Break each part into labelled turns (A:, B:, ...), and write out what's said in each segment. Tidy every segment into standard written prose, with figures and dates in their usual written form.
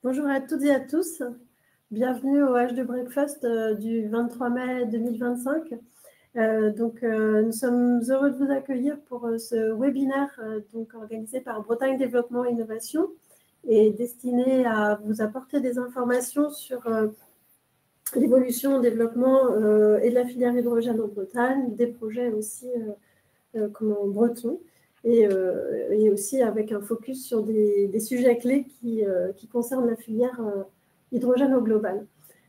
A: Bonjour à toutes et à tous. Bienvenue au H2 Breakfast du 23 mai 2025. Nous sommes heureux de vous accueillir pour ce webinaire organisé par Bretagne Développement et Innovation et destiné à vous apporter des informations sur l'évolution, le développement et de la filière hydrogène en Bretagne, des projets aussi bretons. Et aussi avec un focus sur des sujets clés qui concernent la filière hydrogène au global.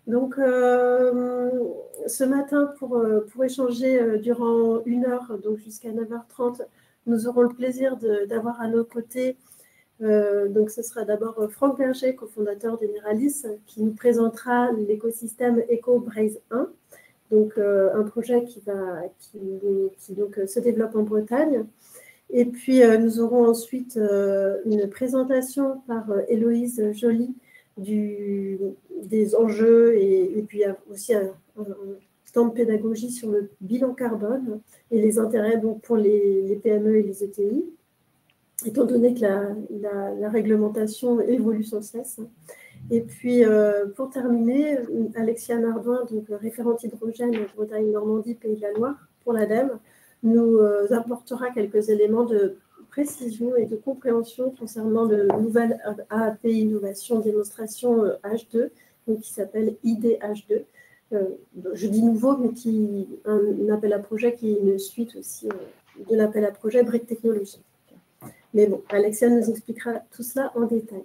A: Donc, ce matin, pour échanger durant 1 heure, donc jusqu'à 9h30, nous aurons le plaisir d'avoir à nos côtés, donc ce sera d'abord Franck Berger, cofondateur d'Eneralis, qui nous présentera l'écosystème EcoBraze 1, donc un projet qui se développe en Bretagne. Et puis, nous aurons ensuite une présentation par Héloïse Joly des enjeux et puis aussi un stand de pédagogie sur le bilan carbone et les intérêts donc, pour les PME et les ETI, étant donné que la réglementation évolue sans cesse. Et puis, pour terminer, Alexia Nardouin, donc référente hydrogène Bretagne-Normandie, Pays de la Loire, pour l'ADEME, nous apportera quelques éléments de précision et de compréhension concernant le nouvel AAP Innovation Démonstration H2, donc qui s'appelle IDH2. Je dis nouveau, mais un appel à projet qui est une suite aussi de l'appel à projet Brick Technologies. Mais bon, Alexia nous expliquera tout cela en détail.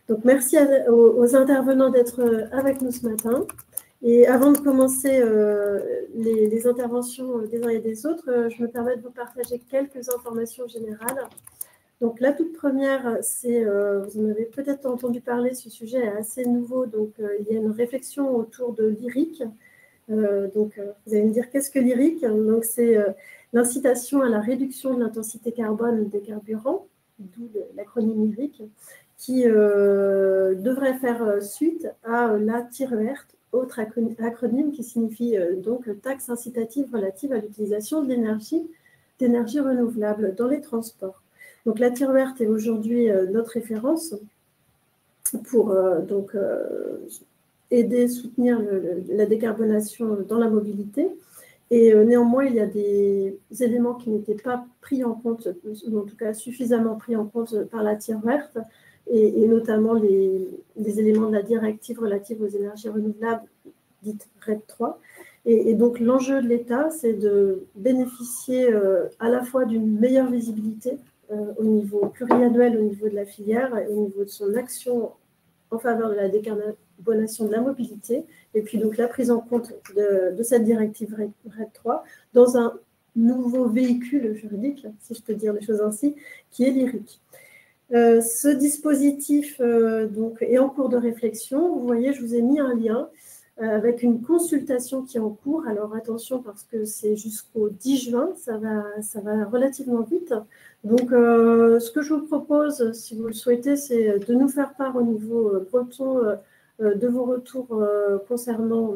A: Donc, merci aux intervenants d'être avec nous ce matin. Et avant de commencer les interventions des uns et des autres, je me permets de vous partager quelques informations générales. Donc, la toute première, c'est, vous en avez peut-être entendu parler, ce sujet est assez nouveau, donc il y a une réflexion autour de l'IRIC. Vous allez me dire, qu'est-ce que l'IRIC? Donc, c'est l'incitation à la réduction de l'intensité carbone des carburants, d'où l'acronyme IRIC, qui devrait faire suite à la TIRERT, autre acronyme qui signifie donc taxe incitative relative à l'utilisation de d'énergie renouvelable dans les transports. Donc la TIRERT est aujourd'hui notre référence pour aider, soutenir la décarbonation dans la mobilité. Et néanmoins, il y a des éléments qui n'étaient pas pris en compte, ou en tout cas suffisamment pris en compte par la TIRERT, et notamment les éléments de la directive relative aux énergies renouvelables, dite RED 3. Et donc, l'enjeu de l'État, c'est de bénéficier à la fois d'une meilleure visibilité au niveau pluriannuel, au niveau de la filière, et au niveau de son action en faveur de la décarbonation de la mobilité, et puis donc la prise en compte de cette directive RED 3 dans un nouveau véhicule juridique, si je peux dire les choses ainsi, qui est l'IRIC. Ce dispositif est en cours de réflexion. Vous voyez, je vous ai mis un lien avec une consultation qui est en cours. Alors attention, parce que c'est jusqu'au 10 juin, ça va relativement vite. Donc, ce que je vous propose, si vous le souhaitez, c'est de nous faire part au niveau breton de vos retours concernant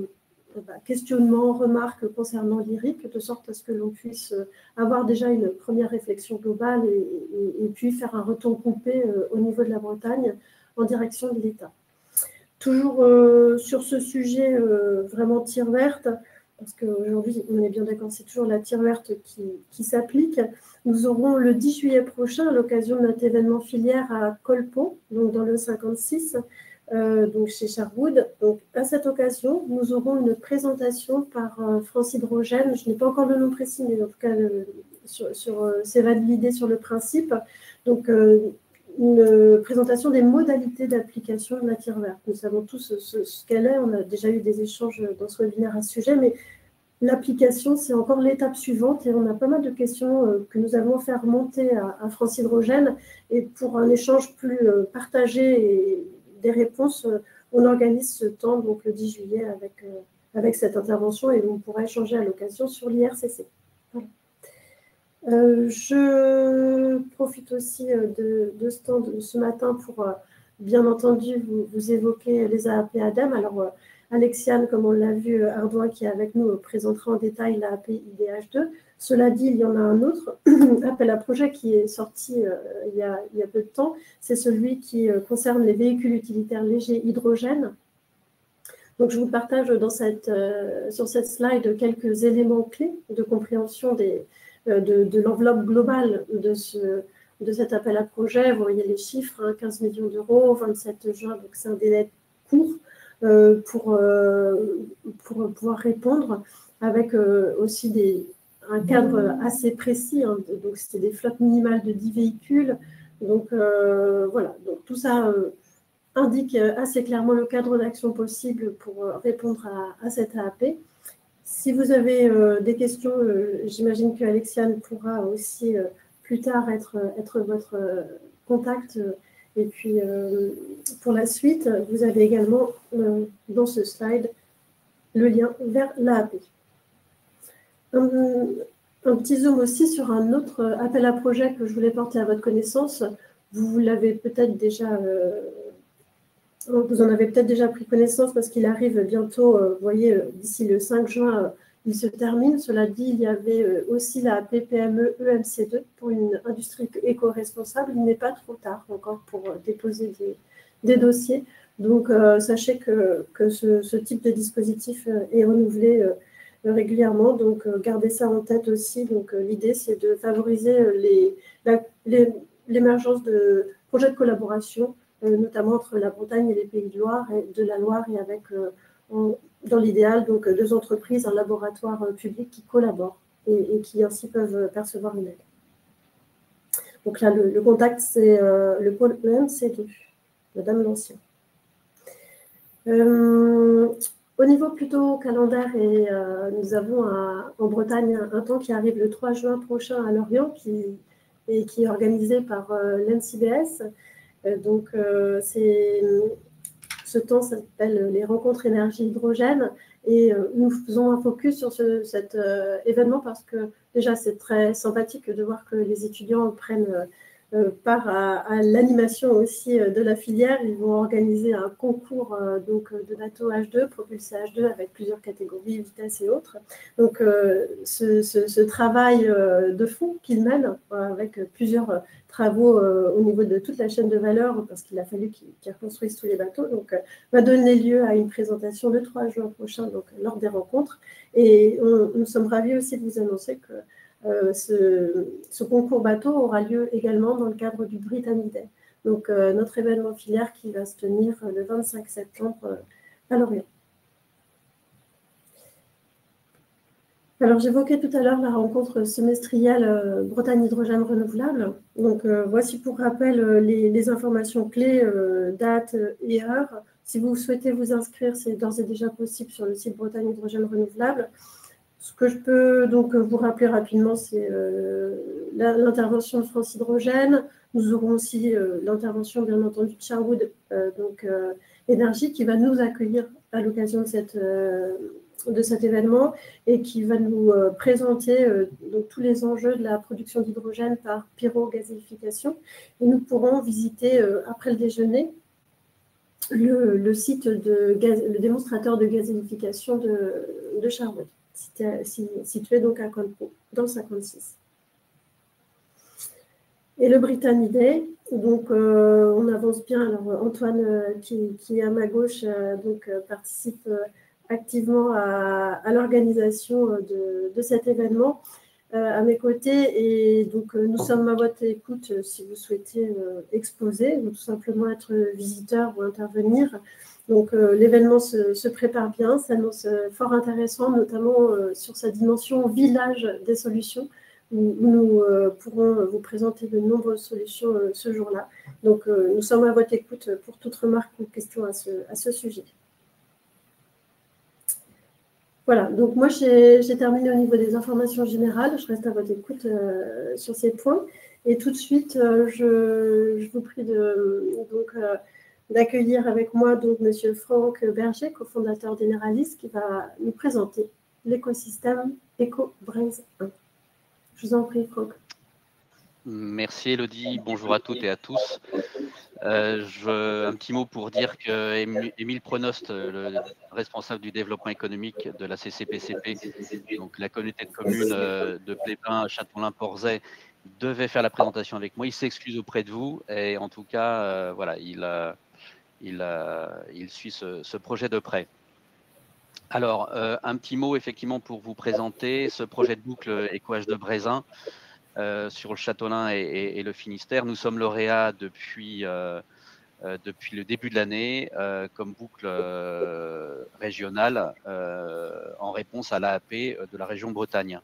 A: questionnements, remarques concernant l'IRIC, de sorte à ce que l'on puisse avoir déjà une première réflexion globale et puis faire un retour complet au niveau de la Bretagne en direction de l'État. Toujours sur ce sujet vraiment tir verte, parce qu'aujourd'hui, on est bien d'accord, c'est toujours la tire verte qui s'applique. Nous aurons le 10 juillet prochain, à l'occasion de notre événement filière à Colpont, donc dans le 56, donc chez Sherwood. Donc, à cette occasion, nous aurons une présentation par France Hydrogène. Je n'ai pas encore le nom précis, mais en tout cas, c'est validé sur le principe. Donc, une présentation des modalités d'application de la tire verte. Nous savons tous ce qu'elle est. On a déjà eu des échanges dans ce webinaire à ce sujet, mais l'application, c'est encore l'étape suivante et on a pas mal de questions que nous allons faire remonter à France Hydrogène. Et pour un échange plus partagé et des réponses, on organise ce temps, donc le 10 juillet, avec cette intervention et on pourra échanger à l'occasion sur l'IRCC. Voilà. Je profite aussi de ce temps de ce matin pour, bien entendu, vous évoquer les AAP ADEME. Alors, Alexiane, comme on l'a vu, Ardouin, qui est avec nous, présentera en détail l'AAP IDH2. Cela dit, il y en a un autre appel à projet qui est sorti il y a peu de temps. C'est celui qui concerne les véhicules utilitaires légers hydrogène. Donc, je vous partage sur cette slide quelques éléments clés de compréhension de l'enveloppe globale de cet appel à projet. Vous voyez les chiffres, hein, 15 millions d'euros, 27 juin, donc c'est un délai court pour pouvoir répondre, avec aussi un cadre assez précis. Hein, donc, c'était des flottes minimales de 10 véhicules. Donc, voilà. Donc, tout ça indique assez clairement le cadre d'action possible pour répondre à cette AAP. Si vous avez des questions, j'imagine que Alexiane pourra aussi plus tard être votre contact. Et puis, pour la suite, vous avez également dans ce slide le lien vers l'AAP. Un petit zoom aussi sur un autre appel à projet que je voulais porter à votre connaissance. Vous l'avez peut-être déjà... Vous en avez peut-être déjà pris connaissance parce qu'il arrive bientôt, vous voyez, d'ici le 5 juin, il se termine. Cela dit, il y avait aussi la PPME EMC2 pour une industrie éco-responsable. Il n'est pas trop tard encore pour déposer des dossiers. Donc, sachez que ce type de dispositif est renouvelé régulièrement. Donc, gardez ça en tête aussi. Donc, l'idée, c'est de favoriser l'émergence de projets de collaboration, notamment entre la Bretagne et les Pays de la Loire, et avec, dans l'idéal, donc 2 entreprises, un laboratoire public qui collaborent et qui ainsi peuvent percevoir une aide. Donc là, le contact, c'est le pôle EMC2, Madame Lancien. Au niveau plutôt calendaire, et nous avons en Bretagne un temps qui arrive le 3 juin prochain à Lorient, qui est organisé par l'NCBS. Donc, ce temps s'appelle les rencontres énergie hydrogène, et nous faisons un focus sur cet événement parce que déjà c'est très sympathique de voir que les étudiants prennent part à l'animation aussi de la filière. Ils vont organiser un concours donc de bateaux H2, propulsé H2 avec plusieurs catégories, vitesse et autres. Donc ce travail de fond qu'ils mènent avec plusieurs travaux au niveau de toute la chaîne de valeur, parce qu'il a fallu qu'ils reconstruisent tous les bateaux, donc va donner lieu à une présentation le 3 juin prochain, donc lors des rencontres. Et nous sommes ravis aussi de vous annoncer que ce concours bateau aura lieu également dans le cadre du Britannia Day, donc notre événement filière qui va se tenir le 25 septembre à Lorient. Alors, j'évoquais tout à l'heure la rencontre semestrielle Bretagne Hydrogène Renouvelable. Donc, voici pour rappel les informations clés, dates et heures. Si vous souhaitez vous inscrire, c'est d'ores et déjà possible sur le site Bretagne Hydrogène Renouvelable. Ce que je peux donc vous rappeler rapidement, c'est l'intervention de France Hydrogène. Nous aurons aussi l'intervention, bien entendu, de Sherwood Énergie, qui va nous accueillir à l'occasion de cet événement et qui va nous présenter donc, tous les enjeux de la production d'hydrogène par pyrogazéification. Et nous pourrons visiter, après le déjeuner, le site le démonstrateur de gazéification de Sherwood, situé donc à Conpo, dans le 56. Et le Britannia Day, donc on avance bien. Alors Antoine, qui est à ma gauche, participe activement à l'organisation de cet événement à mes côtés. Et donc nous sommes à votre écoute si vous souhaitez exposer ou tout simplement être visiteur ou intervenir. Donc l'événement se prépare bien, s'annonce fort intéressant, notamment sur sa dimension village des solutions, où nous pourrons vous présenter de nombreuses solutions ce jour-là. Donc nous sommes à votre écoute pour toute remarque ou question à ce sujet. Voilà, donc moi j'ai terminé au niveau des informations générales. Je reste à votre écoute sur ces points. Et tout de suite, je vous prie d'accueillir avec moi donc Monsieur Franck Berger, cofondateur d'Eneralis, qui va nous présenter l'écosystème EcoBraze 1. Je vous en prie, Franck.
B: Merci Elodie, bonjour à toutes et à tous. Un petit mot pour dire que Émile Pronost, le responsable du développement économique de la CCPCP, donc la communauté de communes de Plébin, Châtelain-Porzay, devait faire la présentation avec moi. Il s'excuse auprès de vous et en tout cas, voilà, il suit ce projet de près. Alors, un petit mot effectivement pour vous présenter ce projet de boucle Écoage de Brézin sur le Châtelain et le Finistère. Nous sommes lauréats depuis le début de l'année comme boucle régionale en réponse à l'AAP de la région Bretagne.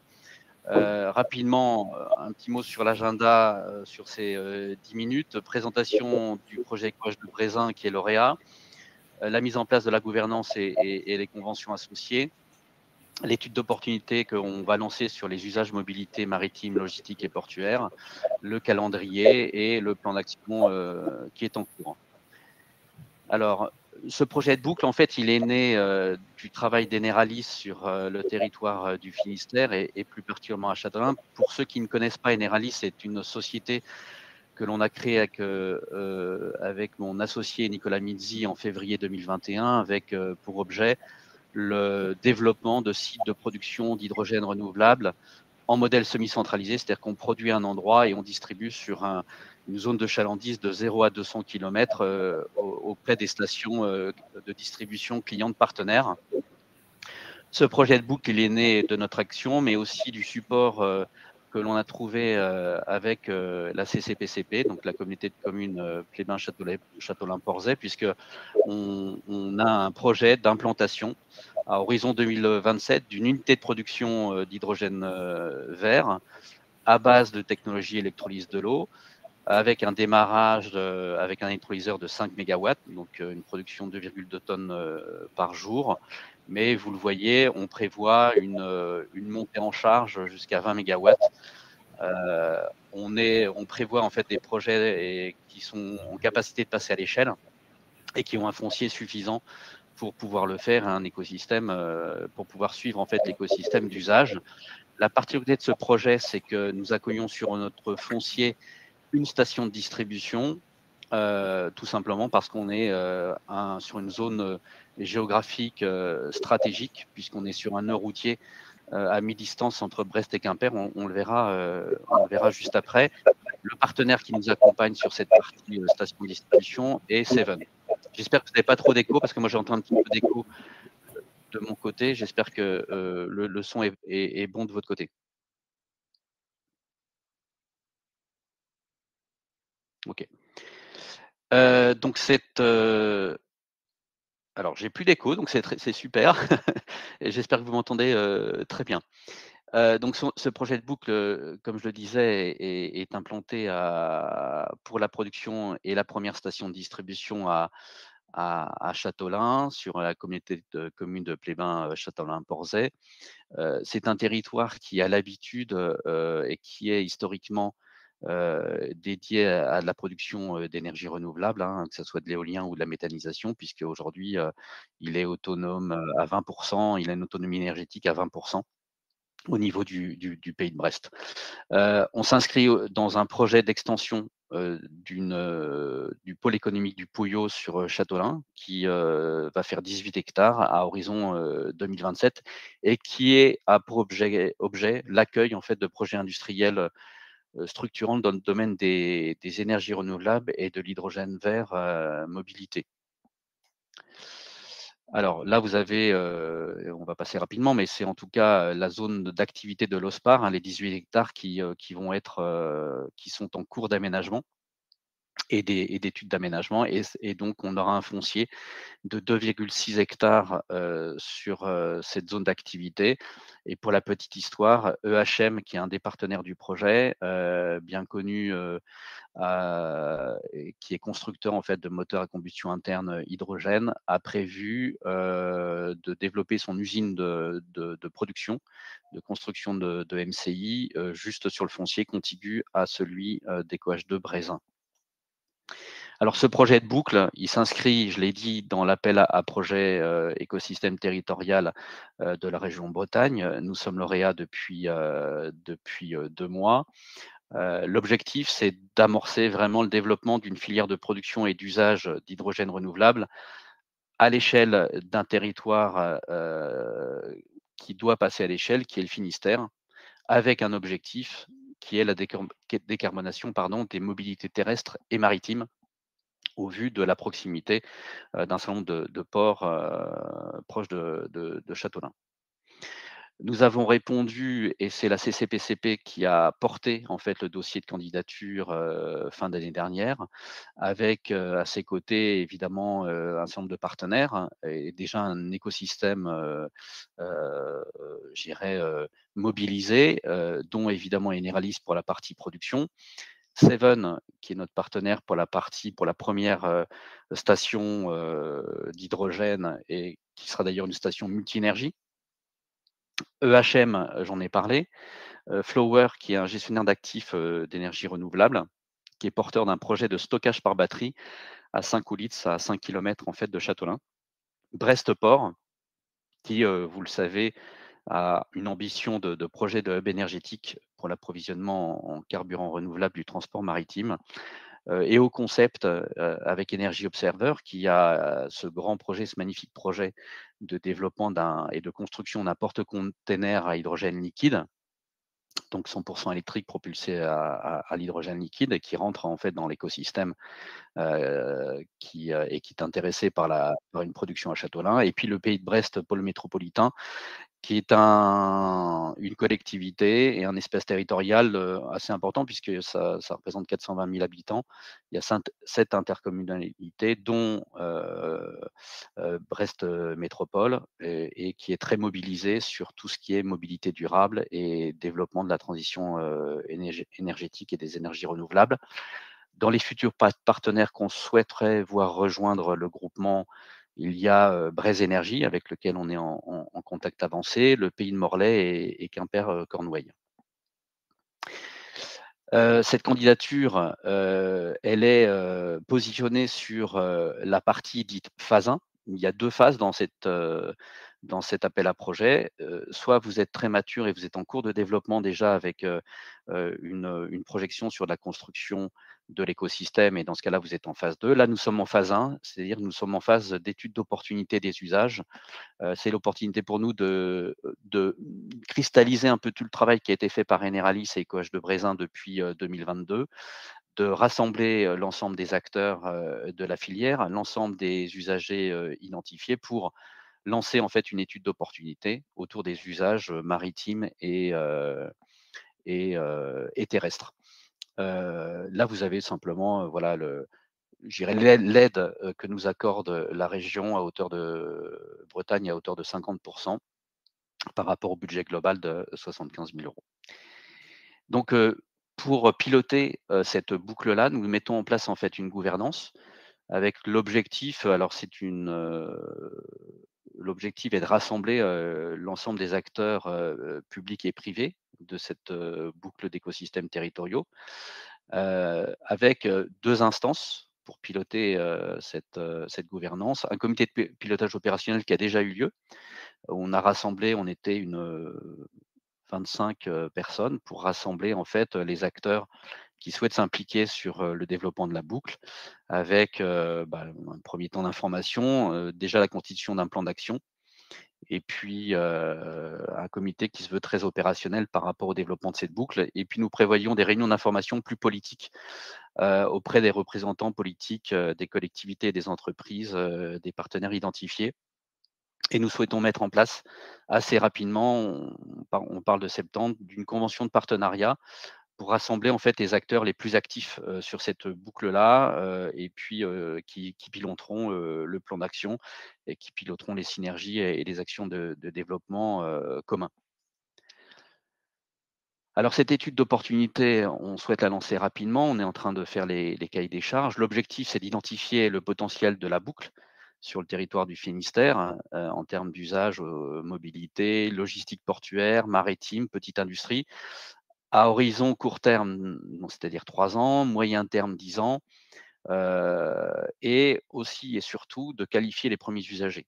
B: Rapidement, un petit mot sur l'agenda sur ces 10 minutes. Présentation du projet Écoage de Brézin qui est lauréat, la mise en place de la gouvernance et les conventions associées, l'étude d'opportunité qu'on va lancer sur les usages mobilité maritime, logistique et portuaire, le calendrier et le plan d'action qui est en cours. Alors, ce projet de boucle, en fait, il est né du travail d'Eneralis sur le territoire du Finistère et plus particulièrement à Châtelain. Pour ceux qui ne connaissent pas, Eneralis, c'est une société que l'on a créée avec mon associé Nicolas Mizzi en février 2021, avec pour objet le développement de sites de production d'hydrogène renouvelable en modèle semi-centralisé, c'est-à-dire qu'on produit à un endroit et on distribue sur une zone de chalandise de 0 à 200 km auprès des stations de distribution clientes partenaires. Ce projet de boucle, il est né de notre action, mais aussi du support que l'on a trouvé avec la CCPCP, donc la communauté de communes Plébin-Châtelain-Porzay, puisque on a un projet d'implantation à horizon 2027 d'une unité de production d'hydrogène vert à base de technologie électrolyse de l'eau, avec un démarrage avec un électrolyseur de 5 MW, donc une production de 2,2 tonnes par jour. Mais vous le voyez, on prévoit une montée en charge jusqu'à 20 MW. On prévoit en fait des projets qui sont en capacité de passer à l'échelle et qui ont un foncier suffisant pour pouvoir le faire, un écosystème, pour pouvoir suivre en fait l'écosystème d'usage. La particularité de ce projet, c'est que nous accueillons sur notre foncier une station de distribution, tout simplement parce qu'on est sur une zone géographique stratégique, puisqu'on est sur un nœud routier à mi-distance entre Brest et Quimper. On le verra juste après. Le partenaire qui nous accompagne sur cette partie station de distribution est Seven. J'espère que vous n'avez pas trop d'écho, parce que moi j'entends un petit peu d'écho de mon côté. J'espère que le son est bon de votre côté. Ok. Donc alors j'ai plus d'écho, donc c'est super. Et j'espère que vous m'entendez très bien. Donc ce projet de boucle, comme je le disais, est implanté pour la production et la première station de distribution à Châtelain, sur la communauté de communes de Plébin, Châtelain-Porzay. C'est un territoire qui a l'habitude et qui est historiquement dédié à la production d'énergie renouvelable, hein, que ce soit de l'éolien ou de la méthanisation, puisque aujourd'hui il est autonome à 20%, il a une autonomie énergétique à 20% au niveau du pays de Brest. On s'inscrit dans un projet d'extension du pôle économique du Pouillot sur Châtelain, qui va faire 18 hectares à horizon 2027 et qui a pour objet l'accueil en fait de projets industriels structurants dans le domaine des énergies renouvelables et de l'hydrogène vert mobilité. Alors là, vous avez, on va passer rapidement, mais c'est en tout cas la zone d'activité de l'OSPAR, hein, les 18 hectares qui sont en cours d'aménagement et d'études d'aménagement, et donc on aura un foncier de 2,6 hectares sur cette zone d'activité. Et pour la petite histoire, EHM, qui est un des partenaires du projet, bien connu, qui est constructeur en fait de moteurs à combustion interne hydrogène, a prévu de développer son usine de production, de construction de MCI, juste sur le foncier contigu à celui d'EcoH2 Brézin. Alors ce projet de boucle, il s'inscrit, je l'ai dit, dans l'appel à projet écosystème territorial de la région Bretagne. Nous sommes lauréats depuis 2 mois. L'objectif, c'est d'amorcer vraiment le développement d'une filière de production et d'usage d'hydrogène renouvelable à l'échelle d'un territoire qui doit passer à l'échelle, qui est le Finistère, avec un objectif qui est la décarbonation pardon, des mobilités terrestres et maritimes au vu de la proximité d'un certain nombre de ports proches de Châteaulin. Nous avons répondu et c'est la CCPCP qui a porté en fait le dossier de candidature, fin d'année dernière avec, à ses côtés évidemment, un certain nombre de partenaires hein, et déjà un écosystème, heu, je dirais, mobilisé, dont évidemment Eneralys pour la partie production. Seven qui est notre partenaire pour la première station, d'hydrogène et qui sera d'ailleurs une station multi-énergie. EHM, j'en ai parlé. Flower, qui est un gestionnaire d'actifs, d'énergie renouvelable, qui est porteur d'un projet de stockage par batterie à Saint-Coulitz, à 5 kilomètres en fait de Châteaulin. Brest Port, qui, vous le savez, a une ambition de projet de hub énergétique pour l'approvisionnement en carburant renouvelable du transport maritime. Et au concept, avec Energy Observer qui a ce grand projet, ce magnifique projet de développement et de construction d'un porte-container à hydrogène liquide, donc 100 électrique propulsé à l'hydrogène liquide et qui rentre en fait dans l'écosystème qui est intéressé par une production à Châteaulin. Et puis le Pays de Brest, pôle métropolitain, qui est une collectivité et un espace territorial assez important puisque ça représente 420 000 habitants. Il y a 7 intercommunalités, dont Brest Métropole, et qui est très mobilisé sur tout ce qui est mobilité durable et développement de la transition énergétique et des énergies renouvelables. Dans les futurs partenaires qu'on souhaiterait voir rejoindre le groupement, il y a Braise Énergie, avec lequel on est en contact avancé, le Pays de Morlaix et Quimper-Cornouailles. Cette candidature, elle est positionnée sur la partie dite phase 1. Il y a 2 phases dans cet appel à projet. Soit vous êtes très mature et vous êtes en cours de développement déjà avec une projection sur la construction de l'écosystème et dans ce cas-là, vous êtes en phase 2. Là, nous sommes en phase 1, c'est-à-dire nous sommes en phase d'étude d'opportunité des usages. C'est l'opportunité pour nous de cristalliser un peu tout le travail qui a été fait par Eneralys et EcoH de Brézin depuis 2022, de rassembler l'ensemble des acteurs de la filière, l'ensemble des usagers identifiés pour lancer en fait une étude d'opportunité autour des usages maritimes et terrestres. Là, vous avez simplement voilà je dirais l'aide que nous accorde la région à hauteur de Bretagne à hauteur de 50 par rapport au budget global de 75 000 €. Donc, pour piloter cette boucle-là, nous mettons en place en fait une gouvernance avec l'objectif, alors l'objectif est de rassembler l'ensemble des acteurs publics et privés de cette boucle d'écosystèmes territoriaux, avec 2 instances pour piloter cette gouvernance. Un comité de pilotage opérationnel qui a déjà eu lieu. On a rassemblé, on était 25 personnes pour rassembler en fait les acteurs qui souhaitent s'impliquer sur le développement de la boucle avec un premier temps d'information, déjà la constitution d'un plan d'action et puis un comité qui se veut très opérationnel par rapport au développement de cette boucle. Et puis nous prévoyons des réunions d'information plus politiques auprès des représentants politiques des collectivités et des entreprises, des partenaires identifiés. Et nous souhaitons mettre en place assez rapidement, on parle de septembre, d'une convention de partenariat pour rassembler en fait les acteurs les plus actifs sur cette boucle-là et puis qui piloteront le plan d'action et qui piloteront les synergies et les actions de développement communs. Alors cette étude d'opportunité, on souhaite la lancer rapidement. On est en train de faire les cahiers des charges. L'objectif, c'est d'identifier le potentiel de la boucle sur le territoire du Finistère, hein, en termes d'usage, mobilité, logistique portuaire, maritime, petite industrie. À horizon court terme, c'est-à-dire 3 ans, moyen terme 10 ans, et aussi et surtout de qualifier les premiers usagers.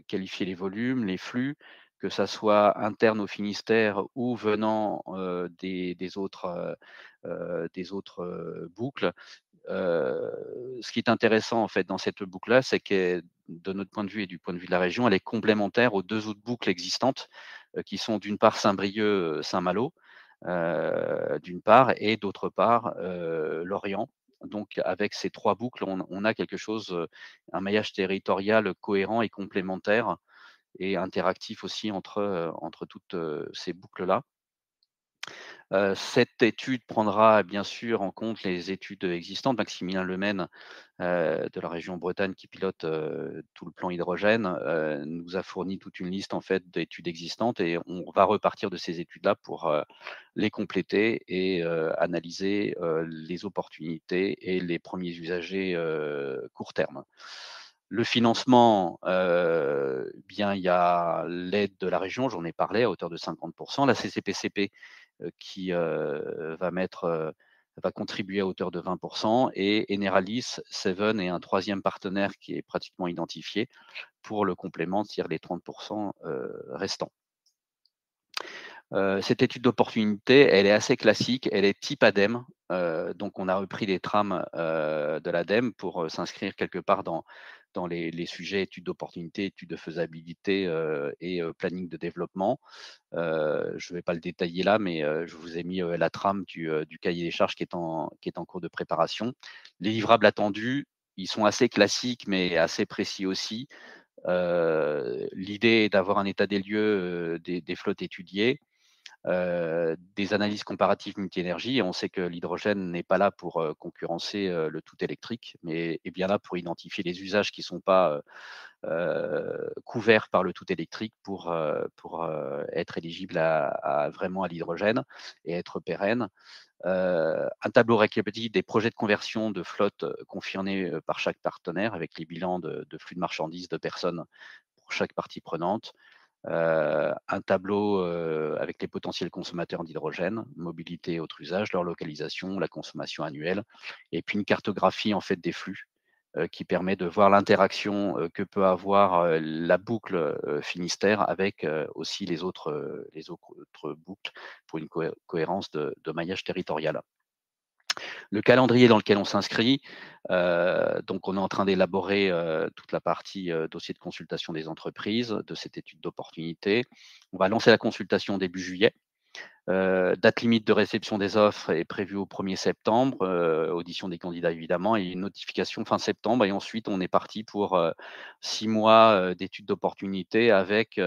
B: Qualifier les volumes, les flux, que ça soit interne au Finistère ou venant des autres des autres boucles. Ce qui est intéressant en fait dans cette boucle-là, c'est que de notre point de vue et du point de vue de la région, elle est complémentaire aux 2 autres boucles existantes, qui sont d'une part Saint-Brieuc, Saint-Malo, d'une part et d'autre part, Lorient. Donc avec ces 3 boucles, on a quelque chose, un maillage territorial cohérent et complémentaire et interactif aussi entre toutes, ces boucles-là. Cette étude prendra bien sûr en compte les études existantes. Maximilien Lemaine, de la région Bretagne qui pilote, tout le plan hydrogène, nous a fourni toute une liste en fait d'études existantes et on va repartir de ces études-là pour, les compléter et analyser, les opportunités et les premiers usagers, court terme. Le financement, bien, il y a l'aide de la région, j'en ai parlé, à hauteur de 50 la CCPCP, qui, va contribuer à hauteur de 20 et Eneralis, Seven et un 3e partenaire qui est pratiquement identifié pour le complément, c'est-à-dire les 30 restants. Cette étude d'opportunité, elle est assez classique, elle est type ADEME, donc on a repris les trames, de l'ADEME pour, s'inscrire quelque part dans les sujets études d'opportunité, études de faisabilité, et planning de développement. Je ne vais pas le détailler là, mais je vous ai mis, la trame du cahier des charges qui est en cours de préparation. Les livrables attendus, ils sont assez classiques, mais assez précis aussi. L'idée est d'avoir un état des lieux, des flottes étudiées, des analyses comparatives multi-énergie. Et on sait que l'hydrogène n'est pas là pour concurrencer le tout électrique, mais est bien là pour identifier les usages qui ne sont pas couverts par le tout électrique pour être éligible vraiment à l'hydrogène et être pérenne. Un tableau récapitulatif des projets de conversion de flotte confirmés par chaque partenaire avec les bilans de flux de marchandises de personnes pour chaque partie prenante. Un tableau avec les potentiels consommateurs d'hydrogène, mobilité et autres usages, leur localisation, la consommation annuelle, et puis une cartographie en fait des flux qui permet de voir l'interaction que peut avoir la boucle Finistère avec aussi les autres boucles pour une cohérence de maillage territorial. Le calendrier dans lequel on s'inscrit, donc on est en train d'élaborer toute la partie dossier de consultation des entreprises, de cette étude d'opportunité. On va lancer la consultation début juillet. Date limite de réception des offres est prévue au 1er septembre, audition des candidats évidemment, et une notification fin septembre. Et ensuite, on est parti pour 6 mois d'études d'opportunité avec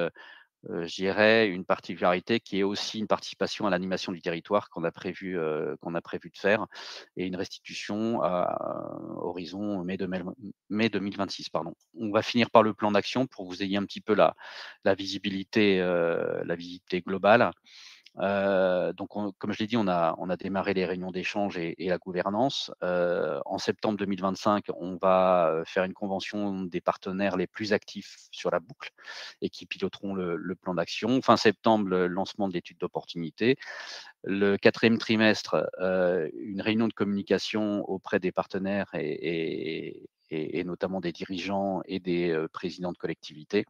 B: je dirais une particularité qui est aussi une participation à l'animation du territoire qu'on a prévu de faire et une restitution à horizon mai 2026, pardon. On va finir par le plan d'action pour que vous ayez un petit peu la visibilité globale. Donc comme je l'ai dit, on a démarré les réunions d'échange et la gouvernance. En septembre 2025, on va faire une convention des partenaires les plus actifs sur la boucle et qui piloteront le plan d'action. Fin septembre, le lancement de l'étude d'opportunité. Le 4e trimestre, une réunion de communication auprès des partenaires et notamment des dirigeants et des présidents de collectivités.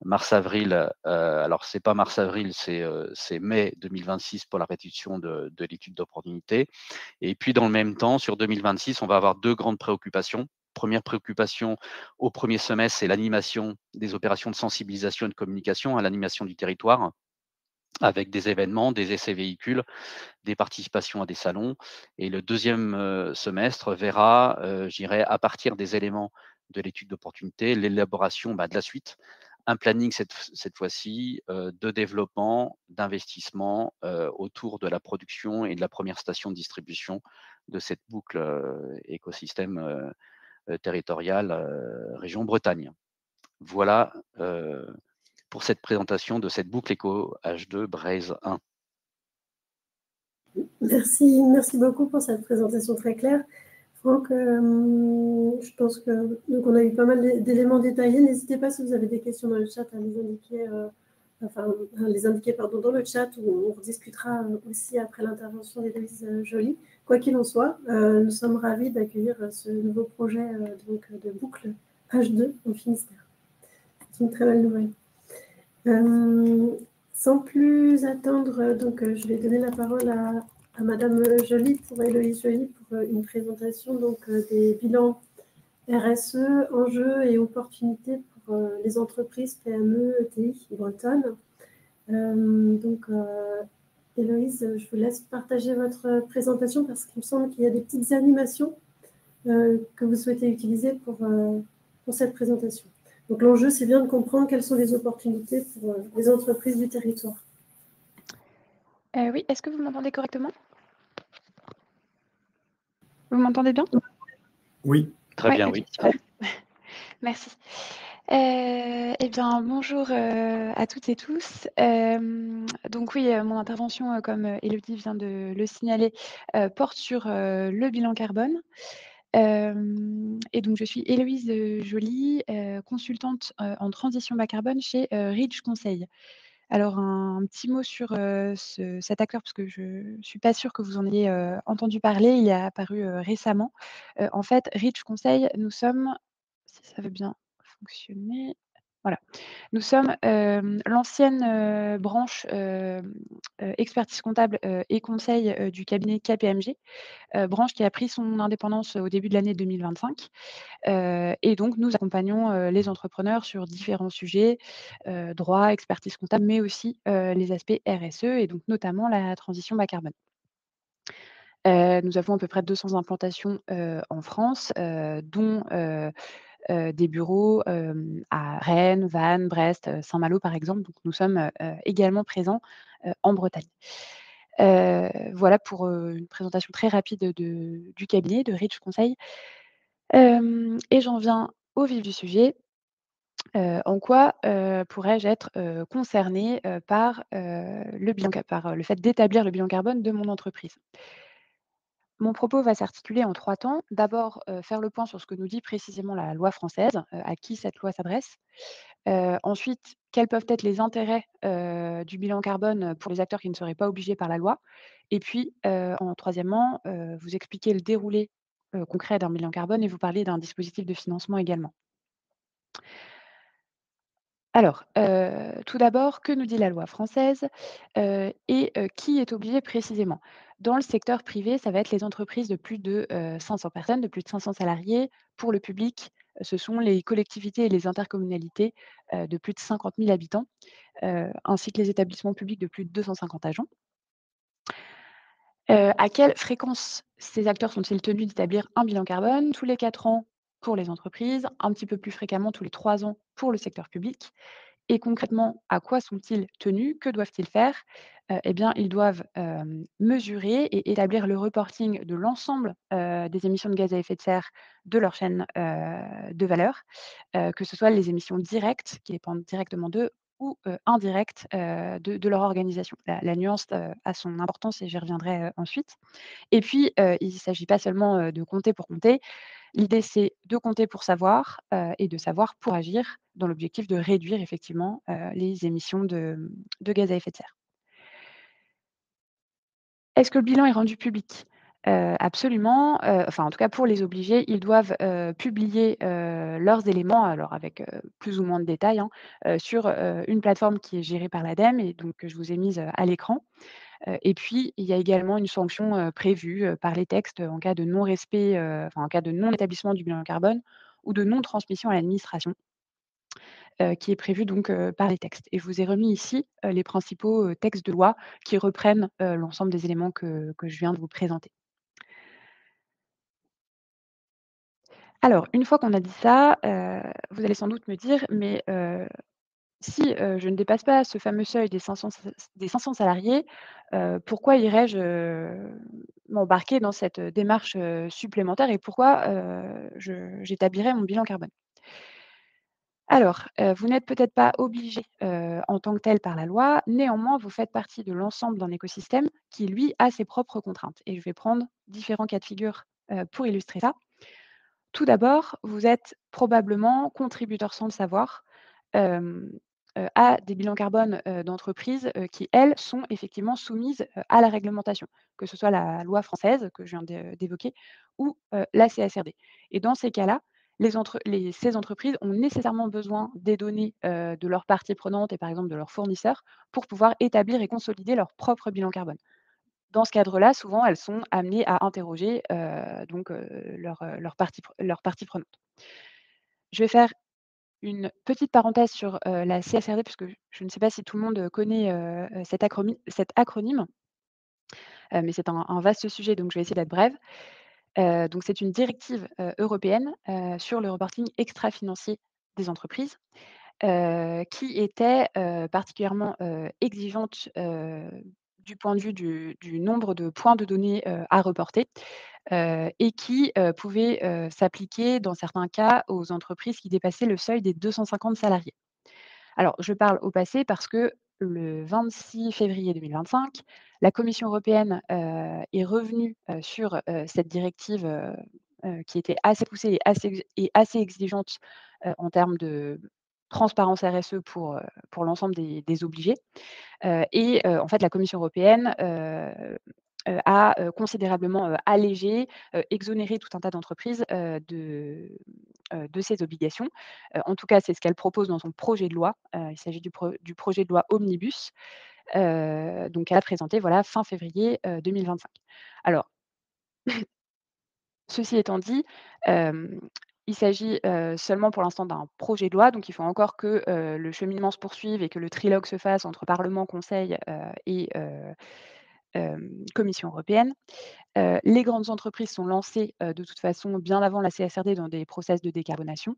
B: Mars-avril, alors c'est pas mars-avril, c'est mai 2026 pour la restitution de l'étude d'opportunité. Et puis dans le même temps, sur 2026, on va avoir 2 grandes préoccupations. Première préoccupation au 1er semestre, c'est l'animation des opérations de sensibilisation et de communication à l'animation du territoire, avec des événements, des essais véhicules, des participations à des salons. Et le 2e semestre verra, je dirais, à partir des éléments de l'étude d'opportunité, l'élaboration de la suite. Un planning cette fois-ci de développement, d'investissement autour de la production et de la première station de distribution de cette boucle écosystème territorial région Bretagne. Voilà pour cette présentation de cette boucle éco H2 Braise 1.
A: Merci beaucoup pour cette présentation très claire. Franck, je pense que donc on a eu pas mal d'éléments détaillés. N'hésitez pas si vous avez des questions dans le chat à les indiquer, dans le chat où on rediscutera aussi après l'intervention d'Héloïse Joly. Quoi qu'il en soit, nous sommes ravis d'accueillir ce nouveau projet de boucle H2 au Finistère. C'est une très belle nouvelle. Sans plus attendre, je vais donner la parole à à Madame Joly, pour Héloïse Joly, pour une présentation donc, des bilans RSE, enjeux et opportunités pour les entreprises PME, ETI bretonnes. Héloïse, je vous laisse partager votre présentation parce qu'il me semble qu'il y a des petites animations que vous souhaitez utiliser pour cette présentation. Donc l'enjeu, c'est bien de comprendre quelles sont les opportunités pour les entreprises du territoire.
C: Oui, est-ce que vous m'entendez correctement? Vous m'entendez bien?
B: Oui. Très bien,
C: okay,
B: oui.
C: Super. Merci. Eh bien, bonjour à toutes et tous. Donc oui, mon intervention, comme Élodie vient de le signaler, porte sur le bilan carbone. Et donc je suis Héloïse Joly, consultante en transition bas carbone chez Ridge Conseil. Alors un petit mot sur cet acteur, parce que je ne suis pas sûre que vous en ayez entendu parler, il est apparu récemment. En fait, Ridge Conseil, nous sommes, si ça veut bien fonctionner, voilà. Nous sommes l'ancienne branche expertise comptable et conseil du cabinet KPMG, branche qui a pris son indépendance au début de l'année 2025. Et donc nous accompagnons les entrepreneurs sur différents sujets, droit, expertise comptable, mais aussi les aspects RSE et donc notamment la transition bas carbone. Nous avons à peu près 200 implantations en France, dont des bureaux à Rennes, Vannes, Brest, Saint-Malo par exemple. Donc nous sommes également présents en Bretagne. Voilà pour une présentation très rapide du cabinet de Ridge Conseil. Et j'en viens au vif du sujet. En quoi pourrais-je être concernée par le fait d'établir le bilan carbone de mon entreprise? Mon propos va s'articuler en 3 temps. D'abord, faire le point sur ce que nous dit précisément la loi française, à qui cette loi s'adresse. Ensuite, quels peuvent être les intérêts du bilan carbone pour les acteurs qui ne seraient pas obligés par la loi? Et puis, en troisièmement, vous expliquer le déroulé concret d'un bilan carbone et vous parler d'un dispositif de financement également. Alors, tout d'abord, que nous dit la loi française, qui est obligé précisément? Dans le secteur privé, ça va être les entreprises de plus de 500 personnes, de plus de 500 salariés. Pour le public, ce sont les collectivités et les intercommunalités, de plus de 50 000 habitants, ainsi que les établissements publics de plus de 250 agents. À quelle fréquence ces acteurs sont-ils tenus d'établir un bilan carbone? Tous les 4 ans pour les entreprises, un petit peu plus fréquemment tous les 3 ans pour le secteur public. Et concrètement, à quoi sont-ils tenus? Que doivent-ils faire? Eh bien, ils doivent, mesurer et établir le reporting de l'ensemble, des émissions de gaz à effet de serre de leur chaîne, de valeur, que ce soit les émissions directes qui dépendent directement d'eux ou, indirectes, de leur organisation. La nuance, a son importance et j'y reviendrai, ensuite. Et puis, il ne s'agit pas seulement, de compter pour compter. L'idée, c'est de compter pour savoir, et de savoir pour agir dans l'objectif de réduire effectivement, les émissions de gaz à effet de serre. Est-ce que le bilan est rendu public? Absolument, enfin en tout cas pour les obligés, ils doivent, publier, leurs éléments, alors avec, plus ou moins de détails, hein, sur, une plateforme qui est gérée par l'ADEME et donc que je vous ai mise, à l'écran. Et puis il y a également une sanction, prévue, par les textes en cas de non-respect, enfin en cas de non-établissement du bilan carbone ou de non-transmission à l'administration, qui est prévue donc, par les textes. Et je vous ai remis ici, les principaux, textes de loi qui reprennent, l'ensemble des éléments que je viens de vous présenter. Alors, une fois qu'on a dit ça, vous allez sans doute me dire: «Mais, si, je ne dépasse pas ce fameux seuil des 500 salariés, pourquoi irais-je, m'embarquer dans cette, démarche, supplémentaire et pourquoi, j'établirais mon bilan carbone?» Alors, vous n'êtes peut-être pas obligé, en tant que tel par la loi, néanmoins vous faites partie de l'ensemble d'un écosystème qui lui a ses propres contraintes et je vais prendre différents cas de figure, pour illustrer ça. Tout d'abord, vous êtes probablement contributeur sans le savoir, hem, à des bilans carbone, d'entreprises, qui elles sont effectivement soumises, à la réglementation, que ce soit la loi française que je viens d'évoquer ou, la CSRD. Et dans ces cas-là, ces entreprises ont nécessairement besoin des données, de leurs parties prenantes et par exemple de leurs fournisseurs pour pouvoir établir et consolider leur propre bilan carbone. dans ce cadre-là, souvent, elles sont amenées à interroger donc leur partie prenante. Je vais faire une petite parenthèse sur la CSRD, puisque je ne sais pas si tout le monde connaît cet acronyme, mais c'est un vaste sujet, donc je vais essayer d'être brève. Donc c'est une directive européenne sur le reporting extra-financier des entreprises, qui était particulièrement exigeante du point de vue du nombre de points de données à reporter, et qui pouvait s'appliquer dans certains cas aux entreprises qui dépassaient le seuil des 250 salariés. Alors, je parle au passé parce que le 26 février 2025, la Commission européenne est revenue sur cette directive qui était assez poussée et assez exigeante en termes de transparence RSE pour l'ensemble des obligés. En fait, la Commission européenne a considérablement allégé, exonéré tout un tas d'entreprises de ces obligations. En tout cas, c'est ce qu'elle propose dans son projet de loi. Il s'agit du projet de loi Omnibus, donc elle a présenté voilà, fin février 2025. Alors, ceci étant dit, il s'agit seulement pour l'instant d'un projet de loi, donc il faut encore que le cheminement se poursuive et que le trilogue se fasse entre Parlement, Conseil et Commission européenne. Les grandes entreprises sont lancées de toute façon bien avant la CSRD dans des process de décarbonation.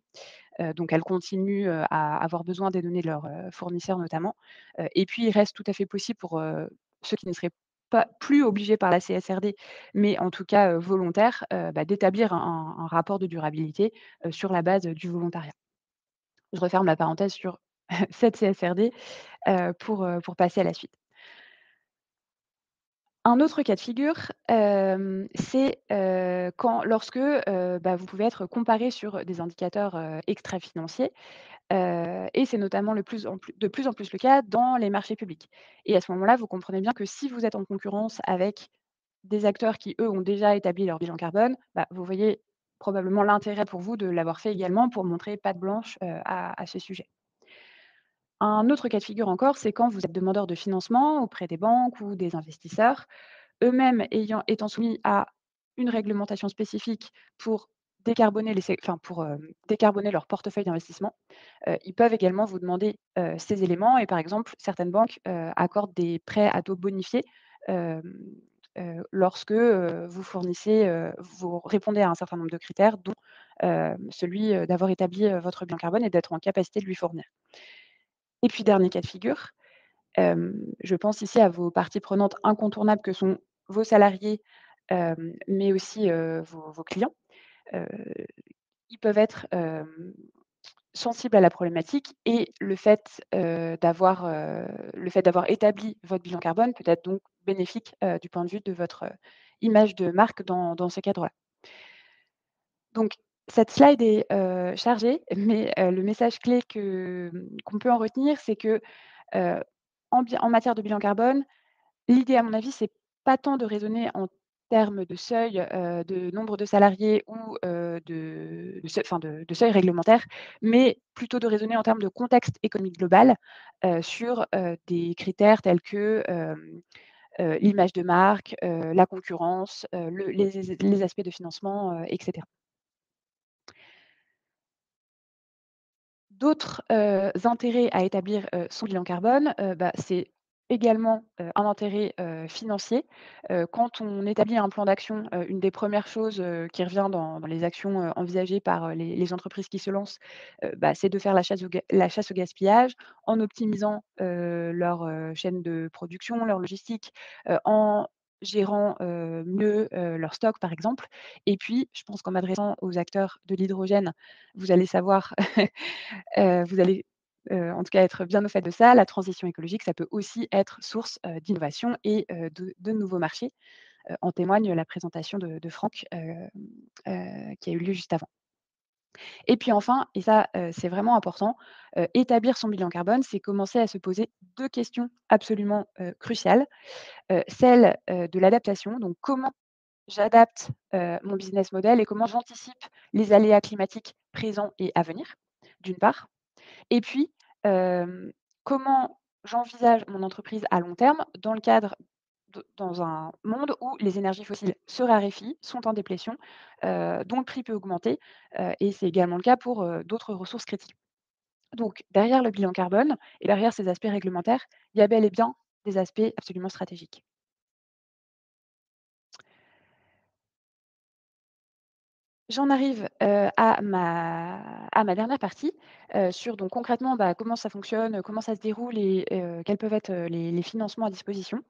C: Donc elles continuent à avoir besoin des données de leurs fournisseurs notamment. Et puis il reste tout à fait possible pour ceux qui ne seraient pas plus obligés par la CSRD, mais en tout cas volontaires, d'établir un rapport de durabilité sur la base du volontariat. Je referme la parenthèse sur cette CSRD pour passer à la suite. Un autre cas de figure, c'est lorsque vous pouvez être comparé sur des indicateurs extra-financiers. Et c'est notamment de plus en plus le cas dans les marchés publics. Et à ce moment-là, vous comprenez bien que si vous êtes en concurrence avec des acteurs qui, eux, ont déjà établi leur bilan carbone, vous voyez probablement l'intérêt pour vous de l'avoir fait également pour montrer patte blanche à ce sujet. Un autre cas de figure encore, c'est quand vous êtes demandeur de financement auprès des banques ou des investisseurs, eux-mêmes étant soumis à une réglementation spécifique pour décarboner leur portefeuille d'investissement. Ils peuvent également vous demander ces éléments et par exemple, certaines banques accordent des prêts à taux bonifiés hem, lorsque vous répondez à un certain nombre de critères, dont celui d'avoir établi votre bilan carbone et d'être en capacité de lui fournir. Et puis dernier cas de figure, je pense ici à vos parties prenantes incontournables que sont vos salariés, mais aussi vos clients. Heu, Ils peuvent être sensibles à la problématique et le fait d'avoir établi votre bilan carbone peut être donc bénéfique du point de vue de votre image de marque dans ce cadre-là. Donc cette slide est chargée, mais le message clé qu'on peut en retenir, c'est que Heu, en matière de bilan carbone, l'idée à mon avis, c'est pas tant de raisonner en termes de seuil, de nombre de salariés ou, de seuil réglementaire, mais plutôt de raisonner en termes de contexte économique global, sur, des critères tels que, l'image de marque, la concurrence, les aspects de financement, et cetera. D'autres, intérêts à établir, son bilan carbone, c'est également, un intérêt, financier. Quand on établit un plan d'action, une des premières choses, qui revient dans les actions, envisagées par, les entreprises qui se lancent, c'est de faire la chasse au gaspillage en optimisant, leur, chaîne de production, leur logistique, en gérant, mieux, leur stock par exemple. Et puis, je pense qu'en m'adressant aux acteurs de l'hydrogène, vous allez savoir vous allez, en tout cas être bien au fait de ça. La transition écologique, ça peut aussi être source, d'innovation et de nouveaux marchés. En témoigne la présentation de Franck, qui a eu lieu juste avant. Et puis enfin, et ça, c'est vraiment important, établir son bilan carbone, c'est commencer à se poser 2 questions absolument, cruciales. Celle, de l'adaptation, donc comment j'adapte, mon business model et comment j'anticipe les aléas climatiques présents et à venir, d'une part. Et puis, comment j'envisage mon entreprise à long terme dans le cadre dans un monde où les énergies fossiles se raréfient, sont en déplétion, dont le prix peut augmenter, et c'est également le cas pour, d'autres ressources critiques. Donc derrière le bilan carbone et derrière ces aspects réglementaires, il y a bel et bien des aspects absolument stratégiques. J'en arrive, à ma dernière partie, sur donc concrètement, bah, comment ça fonctionne, comment ça se déroule et quels peuvent être, les financements à disposition.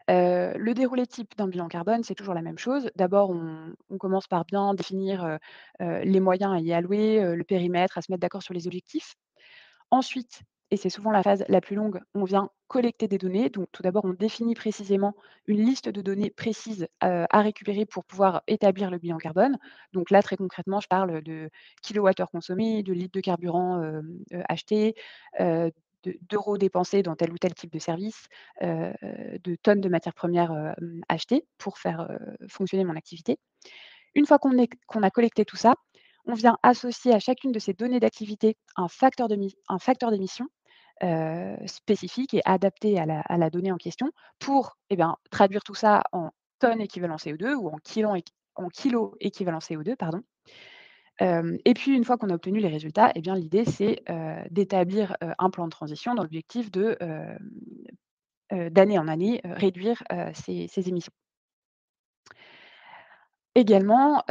C: Le déroulé type d'un bilan carbone, c'est toujours la même chose. D'abord, on commence par bien définir, les moyens à y allouer, le périmètre, à se mettre d'accord sur les objectifs. Ensuite, et c'est souvent la phase la plus longue, on vient collecter des données. Donc tout d'abord, on définit précisément une liste de données précises, à récupérer pour pouvoir établir le bilan carbone. Donc là, très concrètement, je parle de kilowattheures consommés, de litres de carburant, achetés, d'euros dépensés dans tel ou tel type de service, heu, de tonnes de matières premières, achetées pour faire, fonctionner mon activité. Une fois qu'on a collecté tout ça, on vient associer à chacune de ces données d'activité un facteur d'émission, spécifique et adapté à la donnée en question pour, eh bien, traduire tout ça en tonnes équivalent CO2 ou en kilos équivalent CO2, pardon. Et puis une fois qu'on a obtenu les résultats, eh bien, l'idée c'est, d'établir, un plan de transition dans l'objectif de, d'année en année, réduire, ces émissions. Également,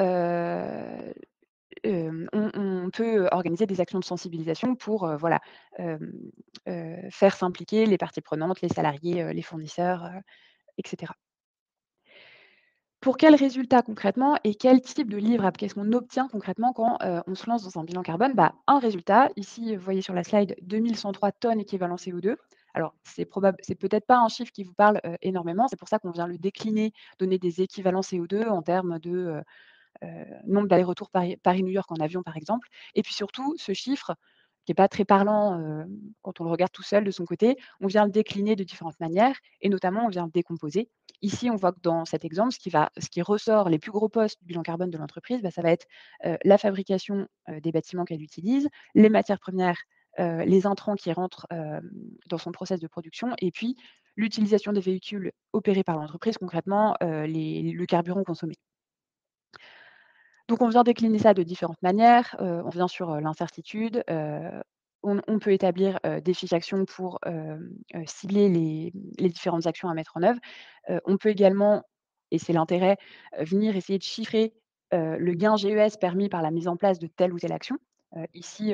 C: on peut organiser des actions de sensibilisation pour, voilà, hem, faire s'impliquer les parties prenantes, les salariés, les fournisseurs, et cetera. Pour quels résultats concrètement et quel type de livrable? Qu'est-ce qu'on obtient concrètement quand, on se lance dans un bilan carbone? Bah, un résultat, ici, vous voyez sur la slide 2 103 tonnes équivalent CO2. Alors c'est peut-être pas un chiffre qui vous parle, énormément, c'est pour ça qu'on vient le décliner, donner des équivalents CO2 en termes de, nombre d'allers-retours Paris-New York en avion, par exemple. Et puis surtout, ce chiffre, qui est pas très parlant, quand on le regarde tout seul de son côté, on vient le décliner de différentes manières et notamment on vient le décomposer. Ici, on voit que dans cet exemple, ce qui ressort, les plus gros postes du bilan carbone de l'entreprise, bah, ça va être, la fabrication, des bâtiments qu'elle utilise, les matières premières, les intrants qui rentrent, dans son process de production et puis l'utilisation des véhicules opérés par l'entreprise, concrètement, le carburant consommé. Donc on vient décliner ça de différentes manières, on vient sur, l'incertitude, on peut établir, des fiches actions pour, cibler les différentes actions à mettre en œuvre. On peut également, et c'est l'intérêt, venir essayer de chiffrer, le gain GES permis par la mise en place de telle ou telle action. Ici,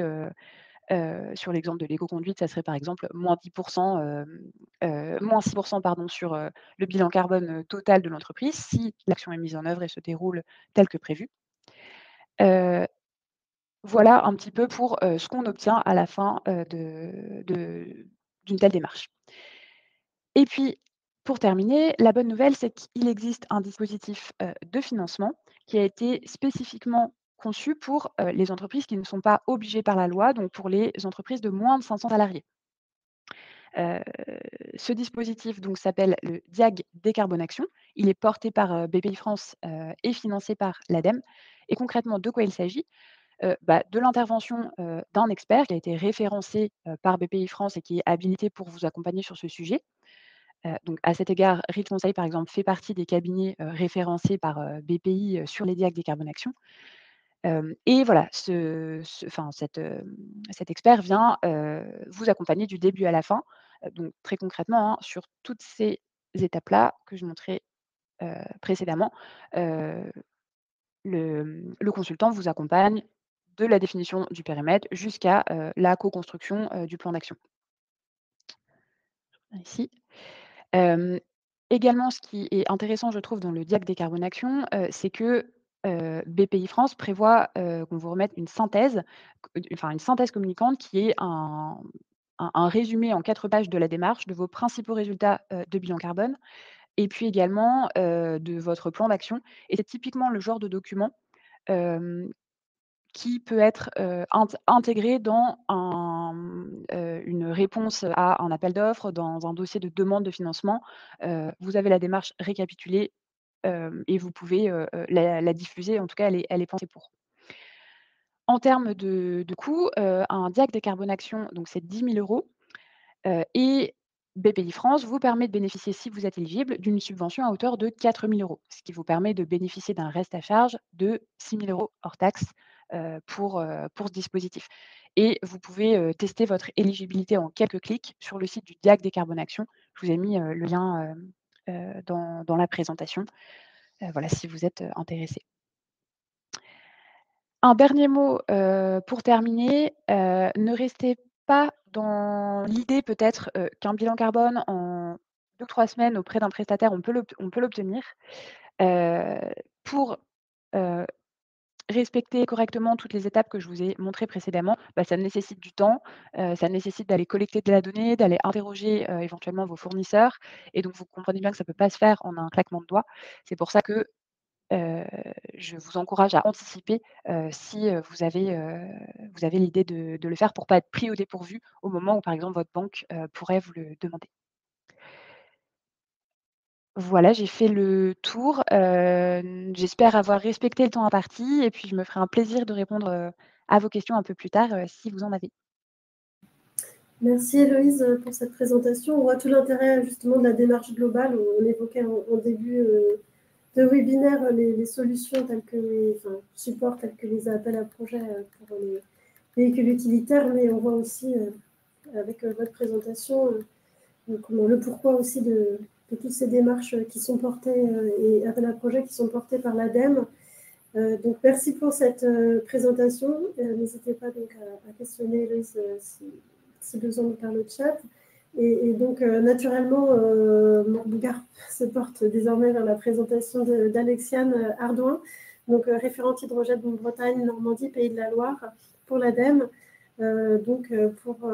C: sur l'exemple de l'éco-conduite, ça serait par exemple -10 -6 pardon sur, le bilan carbone, total de l'entreprise si l'action est mise en œuvre et se déroule tel que prévu. Heu, voilà un petit peu pour, ce qu'on obtient à la fin, d'une telle démarche. Et puis, pour terminer, la bonne nouvelle, c'est qu'il existe un dispositif, de financement qui a été spécifiquement conçu pour, les entreprises qui ne sont pas obligées par la loi, donc pour les entreprises de moins de 500 salariés. Heu, Ce dispositif donc s'appelle le DIAG Décarbonation. Il est porté par, BPIFrance, et financé par l'ADEME et concrètement, de quoi il s'agit? Bah, de l'intervention, d'un expert qui a été référencé, par BPIFrance et qui est habilité pour vous accompagner sur ce sujet. Donc à cet égard, Reed Conseil, par exemple, fait partie des cabinets, référencés par, BPI, sur les DIAC Décarbonation. Et voilà, cet expert vient, vous accompagner du début à la fin. Donc très concrètement, hein, sur toutes ces étapes-là que je montrais, précédemment, heu le consultant vous accompagne de la définition du périmètre jusqu'à, la co-construction, du plan d'action. Ici. Hem, Également, ce qui est intéressant, je trouve, dans le DIAC Décarbonation, c'est que, BPIFrance prévoit, qu'on vous remette une synthèse communicante qui est un résumé en 4 pages de la démarche, de vos principaux résultats, de bilan carbone et puis également, de votre plan d'action et c'est typiquement le genre de document, hem qui peut être, intégré dans une réponse à un appel d'offres, dans un dossier de demande de financement. Vous avez la démarche récapitulée, et vous pouvez, la diffuser. En tout cas, elle est pensée pour. En termes de coût, un DIAC Décarbonation, donc c'est 10 000 €, et BPI France vous permet de bénéficier, si vous êtes éligible, d'une subvention à hauteur de 4 000 €, ce qui vous permet de bénéficier d'un reste à charge de 6 000 € hors taxes, pour ce dispositif. Et vous pouvez, tester votre éligibilité en quelques clics sur le site du DIAC Décarbone Action. Je vous ai mis, le lien, dans la présentation, voilà, si vous êtes, intéressé. Un dernier mot, pour terminer, ne restez pas dans l'idée peut-être, qu'un bilan carbone en 2 ou 3 semaines auprès d'un prestataire, on peut l'obtenir. Heu, pour, heu, respecter correctement toutes les étapes que je vous ai montrées précédemment, bah, ça nécessite du temps, ça nécessite d'aller collecter de la donnée, d'aller interroger, éventuellement vos fournisseurs, et donc vous comprenez bien que ça ne peut pas se faire en un claquement de doigts. C'est pour ça que Heu, je vous encourage à anticiper, si, vous avez l'idée de le faire pour pas être pris au dépourvu au moment où, par exemple, votre banque, pourrait vous le demander. Voilà, j'ai fait le tour, j'espère avoir respecté le temps imparti, et puis je me ferai un plaisir de répondre, à vos questions un peu plus tard, si vous en avez.
A: Merci Héloïse pour cette présentation. On voit tout l'intérêt justement de la démarche globale. On évoquait en début de webinaire les solutions telles que les supports tels que les appels à projets pour les véhicules utilitaires, mais on voit aussi avec votre présentation le pourquoi aussi de toutes ces démarches qui sont portées et appels à projets qui sont portés par l'ADEME. Donc merci pour cette présentation. N'hésitez pas donc à questionner Héloïse si besoin par le chat. Et donc naturellement, mon regard se porte désormais vers la présentation d'Alexiane Ardouin, donc référente hydrogène de Bretagne, Normandie, Pays de la Loire pour l'ADEME. Pour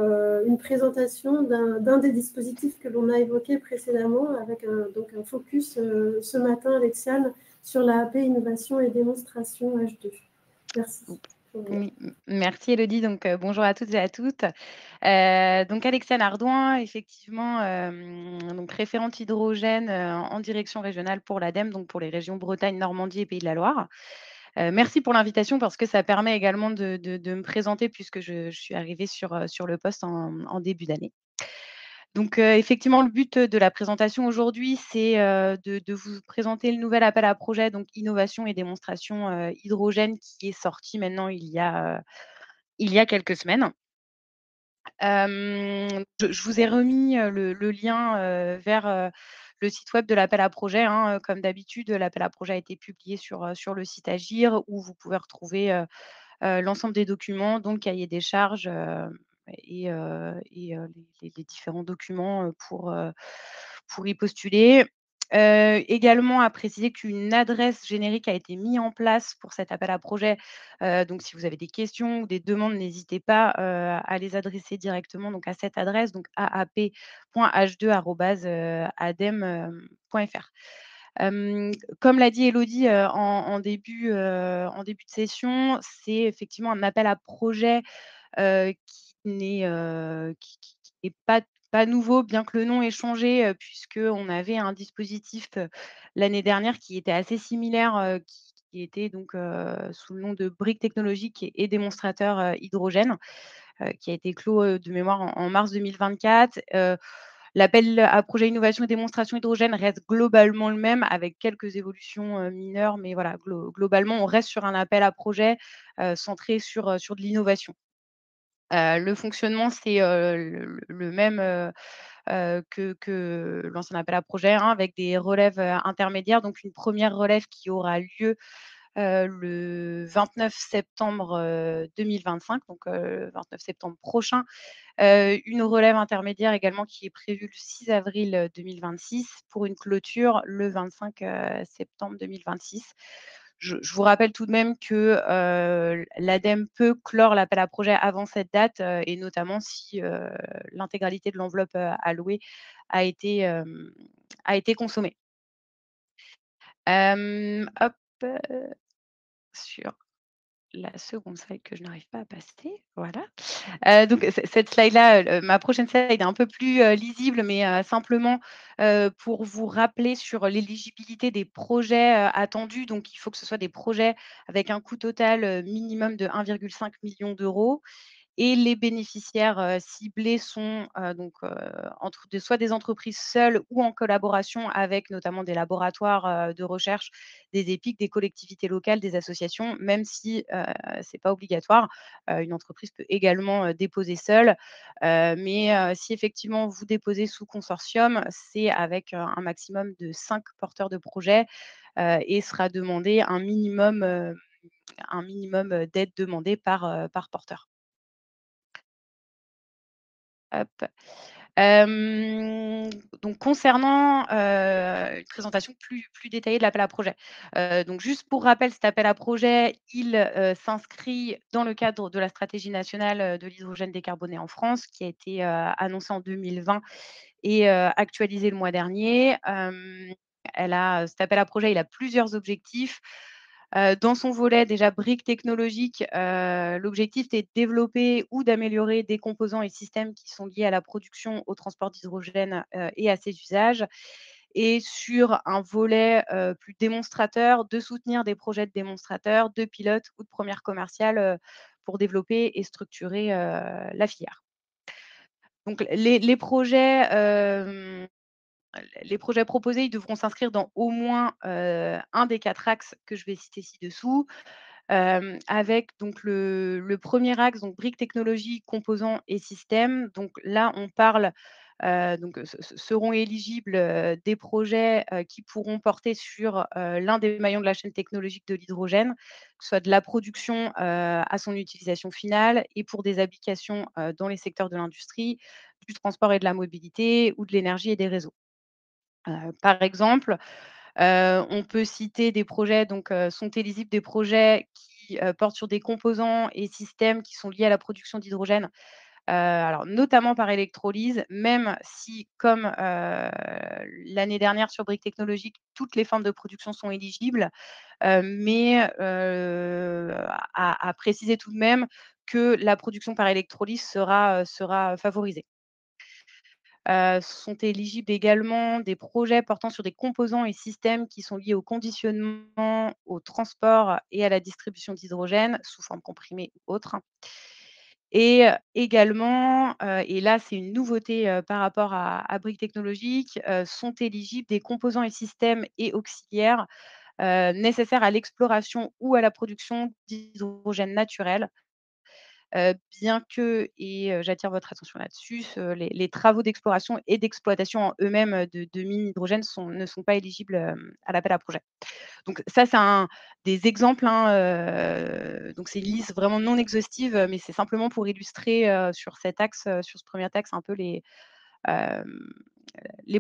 A: une présentation d'un des dispositifs que l'on a évoqué précédemment, avec un focus ce matin, Alexiane, sur la AP Innovation et Démonstration H2. Merci.
D: Oui, merci Élodie. Donc, bonjour à toutes et à toutes. Donc Alexiane Ardouin, effectivement, donc référente hydrogène, en direction régionale pour l'ADEME, donc pour les régions Bretagne, Normandie et Pays de la Loire. Merci pour l'invitation parce que ça permet également de me présenter puisque je suis arrivée sur le poste en début d'année. Donc, effectivement, le but de la présentation aujourd'hui, c'est, de vous présenter le nouvel appel à projet, donc innovation et démonstration, hydrogène, qui est sorti maintenant il y a quelques semaines. Je vous ai remis, le lien, vers, le site web de l'appel à projet, hein, comme d'habitude, l'appel à projet a été publié sur le site Agir, où vous pouvez retrouver, l'ensemble des documents, donc cahier des charges, les différents documents, pour y postuler. Également à préciser qu'une adresse générique a été mise en place pour cet appel à projet. Donc si vous avez des questions ou des demandes, n'hésitez pas, à les adresser directement donc à cette adresse, donc aap.h2@adem.fr. Comme l'a dit Élodie, en début de session, c'est effectivement un appel à projet, qui n'est pas nouveau, bien que le nom ait changé, puisqu'on avait un dispositif, l'année dernière qui était assez similaire, qui était donc, sous le nom de briques technologiques et démonstrateur, hydrogène, qui a été clos, de mémoire en mars 2024. L'appel à projet innovation et démonstration hydrogène reste globalement le même avec quelques évolutions, mineures, mais voilà, globalement, on reste sur un appel à projet, centré sur de l'innovation. Le fonctionnement, c'est, le même, que l'ancien appel à projet, hein, avec des relèves, intermédiaires. Donc une première relève qui aura lieu, le 29 septembre, 2025, donc 29 septembre prochain. Une relève intermédiaire également qui est prévue le 6 avril, 2026 pour une clôture le 25, septembre 2026. Je vous rappelle tout de même que, l'ADEME peut clore l'appel à projet avant cette date, et notamment si, l'intégralité de l'enveloppe, allouée a été consommée. Hop, sur la seconde slide que je n'arrive pas à passer, voilà. Donc cette slide-là, ma prochaine slide est un peu plus, lisible, mais simplement, pour vous rappeler sur l'éligibilité des projets, attendus. Donc il faut que ce soit des projets avec un coût total, minimum de 1,5 million d'euros Et les bénéficiaires ciblés sont soit des entreprises seules ou en collaboration avec notamment des laboratoires de recherche, des EPIC, des collectivités locales, des associations, même si ce n'est pas obligatoire. Une entreprise peut également déposer seule, mais si effectivement vous déposez sous consortium, c'est avec un maximum de 5 porteurs de projets et sera demandé un minimum d'aide demandée par porteur. Hop. Donc concernant une présentation plus détaillée de l'appel à projet. Donc juste pour rappel, cet appel à projet, il s'inscrit dans le cadre de la stratégie nationale de l'hydrogène décarboné en France, qui a été annoncée en 2020 et actualisée le mois dernier. Cet appel à projet, il a plusieurs objectifs. Dans son volet déjà briques technologiques, l'objectif est de développer ou d'améliorer des composants et systèmes qui sont liés à la production, au transport d'hydrogène et à ses usages. Et sur un volet plus démonstrateur, de soutenir des projets de démonstrateurs, de pilotes ou de premières commerciales pour développer et structurer la filière. Donc les projets proposés, ils devront s'inscrire dans au moins un des 4 axes que je vais citer ci-dessous, avec donc le premier axe, donc briques technologies, composants et systèmes. Donc là, on parle, seront éligibles des projets qui pourront porter sur l'un des maillons de la chaîne technologique de l'hydrogène, que ce soit de la production à son utilisation finale et pour des applications dans les secteurs de l'industrie, du transport et de la mobilité ou de l'énergie et des réseaux. Par exemple, on peut citer des projets, sont éligibles des projets qui portent sur des composants et systèmes qui sont liés à la production d'hydrogène, alors notamment par électrolyse, même si comme l'année dernière sur Briques Technologiques, toutes les formes de production sont éligibles, mais à préciser tout de même que la production par électrolyse sera favorisée. Sont éligibles également des projets portant sur des composants et systèmes qui sont liés au conditionnement, au transport et à la distribution d'hydrogène sous forme comprimée ou autre. Et également, et là c'est une nouveauté par rapport à Briques Technologiques, sont éligibles des composants et systèmes et auxiliaires nécessaires à l'exploration ou à la production d'hydrogène naturel. Bien que, et j'attire votre attention là-dessus, les travaux d'exploration et d'exploitation en eux-mêmes de mines hydrogène ne sont pas éligibles à l'appel à projet. Donc ça, c'est des exemples, hein, donc c'est une liste vraiment non exhaustive, mais c'est simplement pour illustrer sur cet axe, sur ce premier axe, un peu les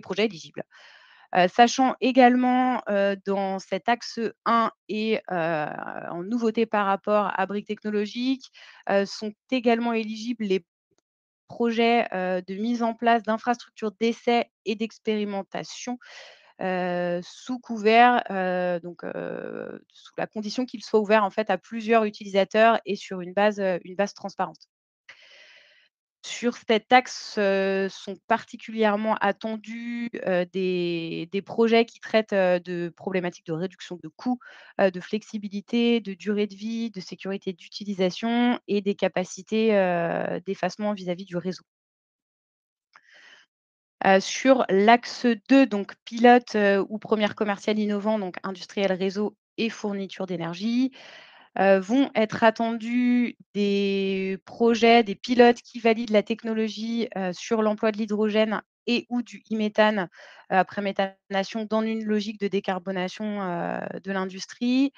D: projets éligibles. Sachant également dans cet axe 1 et en nouveauté par rapport à Briques Technologiques, sont également éligibles les projets de mise en place d'infrastructures d'essai et d'expérimentation sous couvert, sous la condition qu'ils soient ouverts en fait à plusieurs utilisateurs et sur une base transparente. Sur cet axe, sont particulièrement attendus des projets qui traitent de problématiques de réduction de coûts, de flexibilité, de durée de vie, de sécurité d'utilisation et des capacités d'effacement vis-à-vis du réseau. Sur l'axe 2, donc pilote ou première commerciale innovant, donc industriel, réseau et fourniture d'énergie, vont être attendus des projets, des pilotes qui valident la technologie sur l'emploi de l'hydrogène et ou du e-méthane après méthanation dans une logique de décarbonation de l'industrie.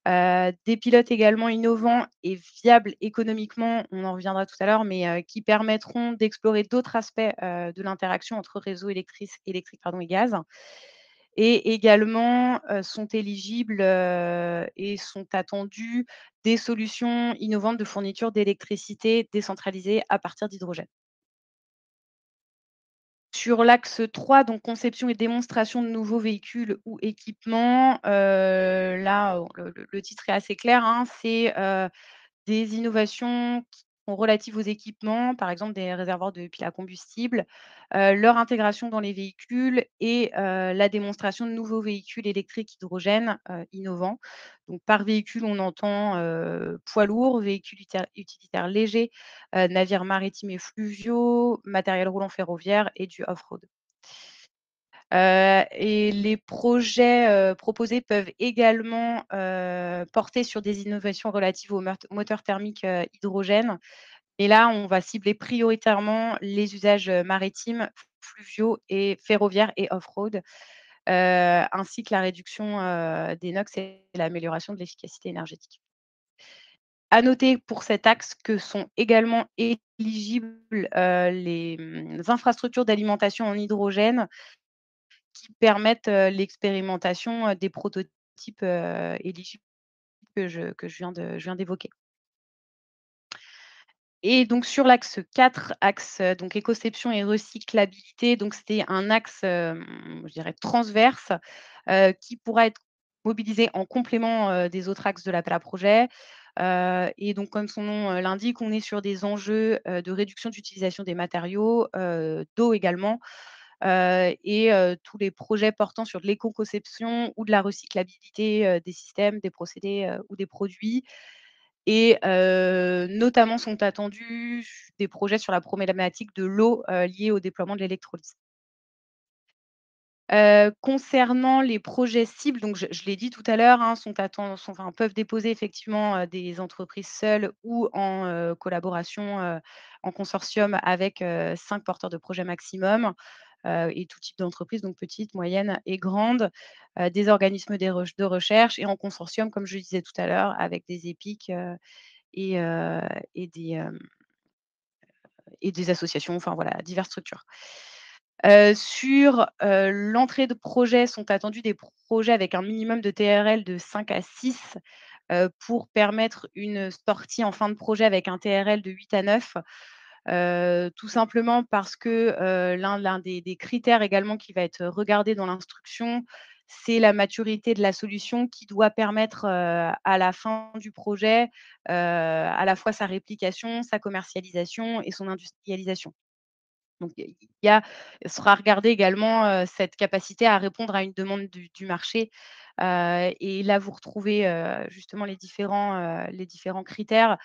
D: Des pilotes également innovants et viables économiquement, on en reviendra tout à l'heure, mais qui permettront d'explorer d'autres aspects de l'interaction entre réseau électrique et gaz. Et également, sont éligibles et sont attendus des solutions innovantes de fourniture d'électricité décentralisée à partir d'hydrogène. Sur l'axe 3, donc conception et démonstration de nouveaux véhicules ou équipements, là, le titre est assez clair, hein, c'est des innovations relatives aux équipements, par exemple des réservoirs de piles à combustible, leur intégration dans les véhicules et la démonstration de nouveaux véhicules électriques hydrogène innovants. Donc, par véhicule, on entend poids lourds, véhicules utilitaires légers, navires maritimes et fluviaux, matériel roulant ferroviaire et du off-road. Et les projets proposés peuvent également porter sur des innovations relatives aux moteurs thermiques hydrogène. Et là, on va cibler prioritairement les usages maritimes, fluviaux et ferroviaires et off-road, ainsi que la réduction des NOx et l'amélioration de l'efficacité énergétique. À noter pour cet axe que sont également éligibles les infrastructures d'alimentation en hydrogène qui permettent l'expérimentation des prototypes éligibles que je viens d'évoquer. Et donc sur l'axe 4, axe donc écoception et recyclabilité, donc c'était un axe, je dirais transverse, qui pourra être mobilisé en complément des autres axes de l'appel à projet. Et donc comme son nom l'indique, on est sur des enjeux de réduction d'utilisation des matériaux, d'eau également, et tous les projets portant sur de l'éco-conception ou de la recyclabilité des systèmes, des procédés ou des produits. Et notamment sont attendus des projets sur la problématique de l'eau liée au déploiement de l'électrolyse. Concernant les projets cibles, donc je l'ai dit tout à l'heure, hein, peuvent déposer effectivement des entreprises seules ou en collaboration, en consortium avec 5 porteurs de projets maximum, et tout type d'entreprise, donc petites, moyennes et grandes, des organismes de recherche et en consortium, comme je le disais tout à l'heure, avec des EPIC et des associations, enfin voilà, diverses structures. Sur l'entrée de projets, sont attendus des projets avec un minimum de TRL de 5 à 6 pour permettre une sortie en fin de projet avec un TRL de 8 à 9. Tout simplement parce que l'un des critères également qui va être regardé dans l'instruction, c'est la maturité de la solution qui doit permettre à la fin du projet à la fois sa réplication, sa commercialisation et son industrialisation. Donc sera regardé également cette capacité à répondre à une demande du marché. Et là, vous retrouvez justement les différents critères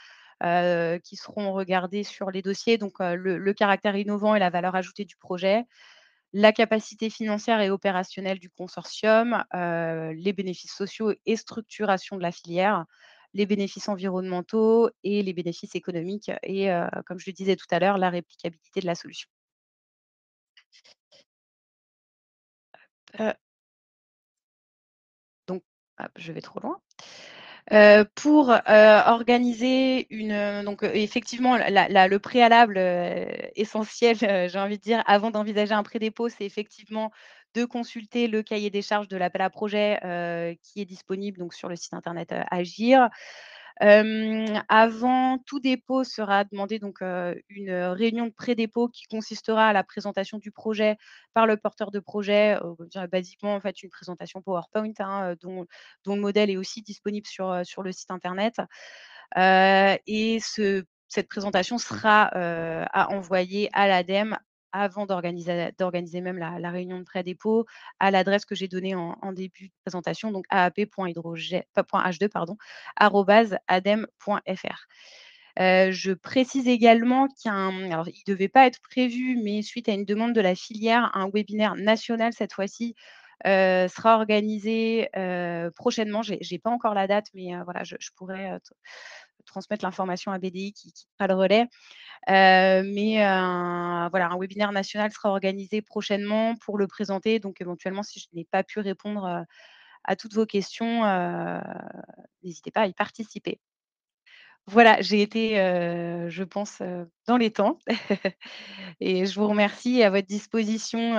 D: qui seront regardés sur les dossiers. Donc, le caractère innovant et la valeur ajoutée du projet, la capacité financière et opérationnelle du consortium, les bénéfices sociaux et structuration de la filière, les bénéfices environnementaux et les bénéfices économiques et, comme je le disais tout à l'heure, la réplicabilité de la solution. Donc, hop, je vais trop loin. Pour organiser donc effectivement, le préalable essentiel, j'ai envie de dire, avant d'envisager un pré-dépôt, c'est effectivement de consulter le cahier des charges de l'appel à projet qui est disponible donc sur le site internet Agir. Avant tout dépôt sera demandé donc une réunion de pré-dépôt qui consistera à la présentation du projet par le porteur de projet, je dirais basiquement en fait une présentation PowerPoint, hein, dont le modèle est aussi disponible sur le site internet. Et cette présentation sera à envoyer à l'ADEME avant d'organiser même la réunion de pré-dépôt à l'adresse que j'ai donnée en début de présentation, donc aap.h2@adem.fr. Je précise également alors il ne devait pas être prévu, mais suite à une demande de la filière, un webinaire national cette fois-ci sera organisé prochainement. J'ai pas encore la date, mais voilà, je pourrais transmettre l'information à BDI qui fera le relais. Mais voilà, un webinaire national sera organisé prochainement pour le présenter. Donc éventuellement, si je n'ai pas pu répondre à toutes vos questions, n'hésitez pas à y participer. Voilà, j'ai été, je pense, dans les temps et je vous remercie et à votre disposition,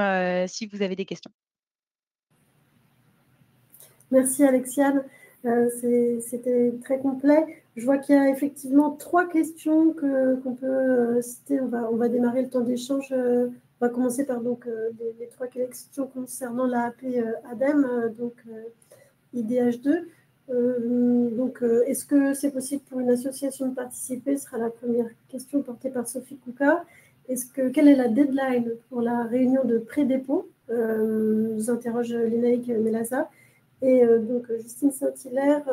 D: si vous avez des questions.
A: Merci Alexiane, c'était très complet. Je vois qu'il y a effectivement 3 questions qu'on peut citer. On va démarrer le temps d'échange. On va commencer par donc, les 3 questions concernant l'AAP ADEME, donc IDH2. Est-ce que c'est possible pour une association de participer? Ce sera la première question portée par Sophie Kouka. Quelle est la deadline pour la réunion de pré-dépôt? Nous interroge Lénaïque Melaza. Et donc, Justine Saint-Hilaire,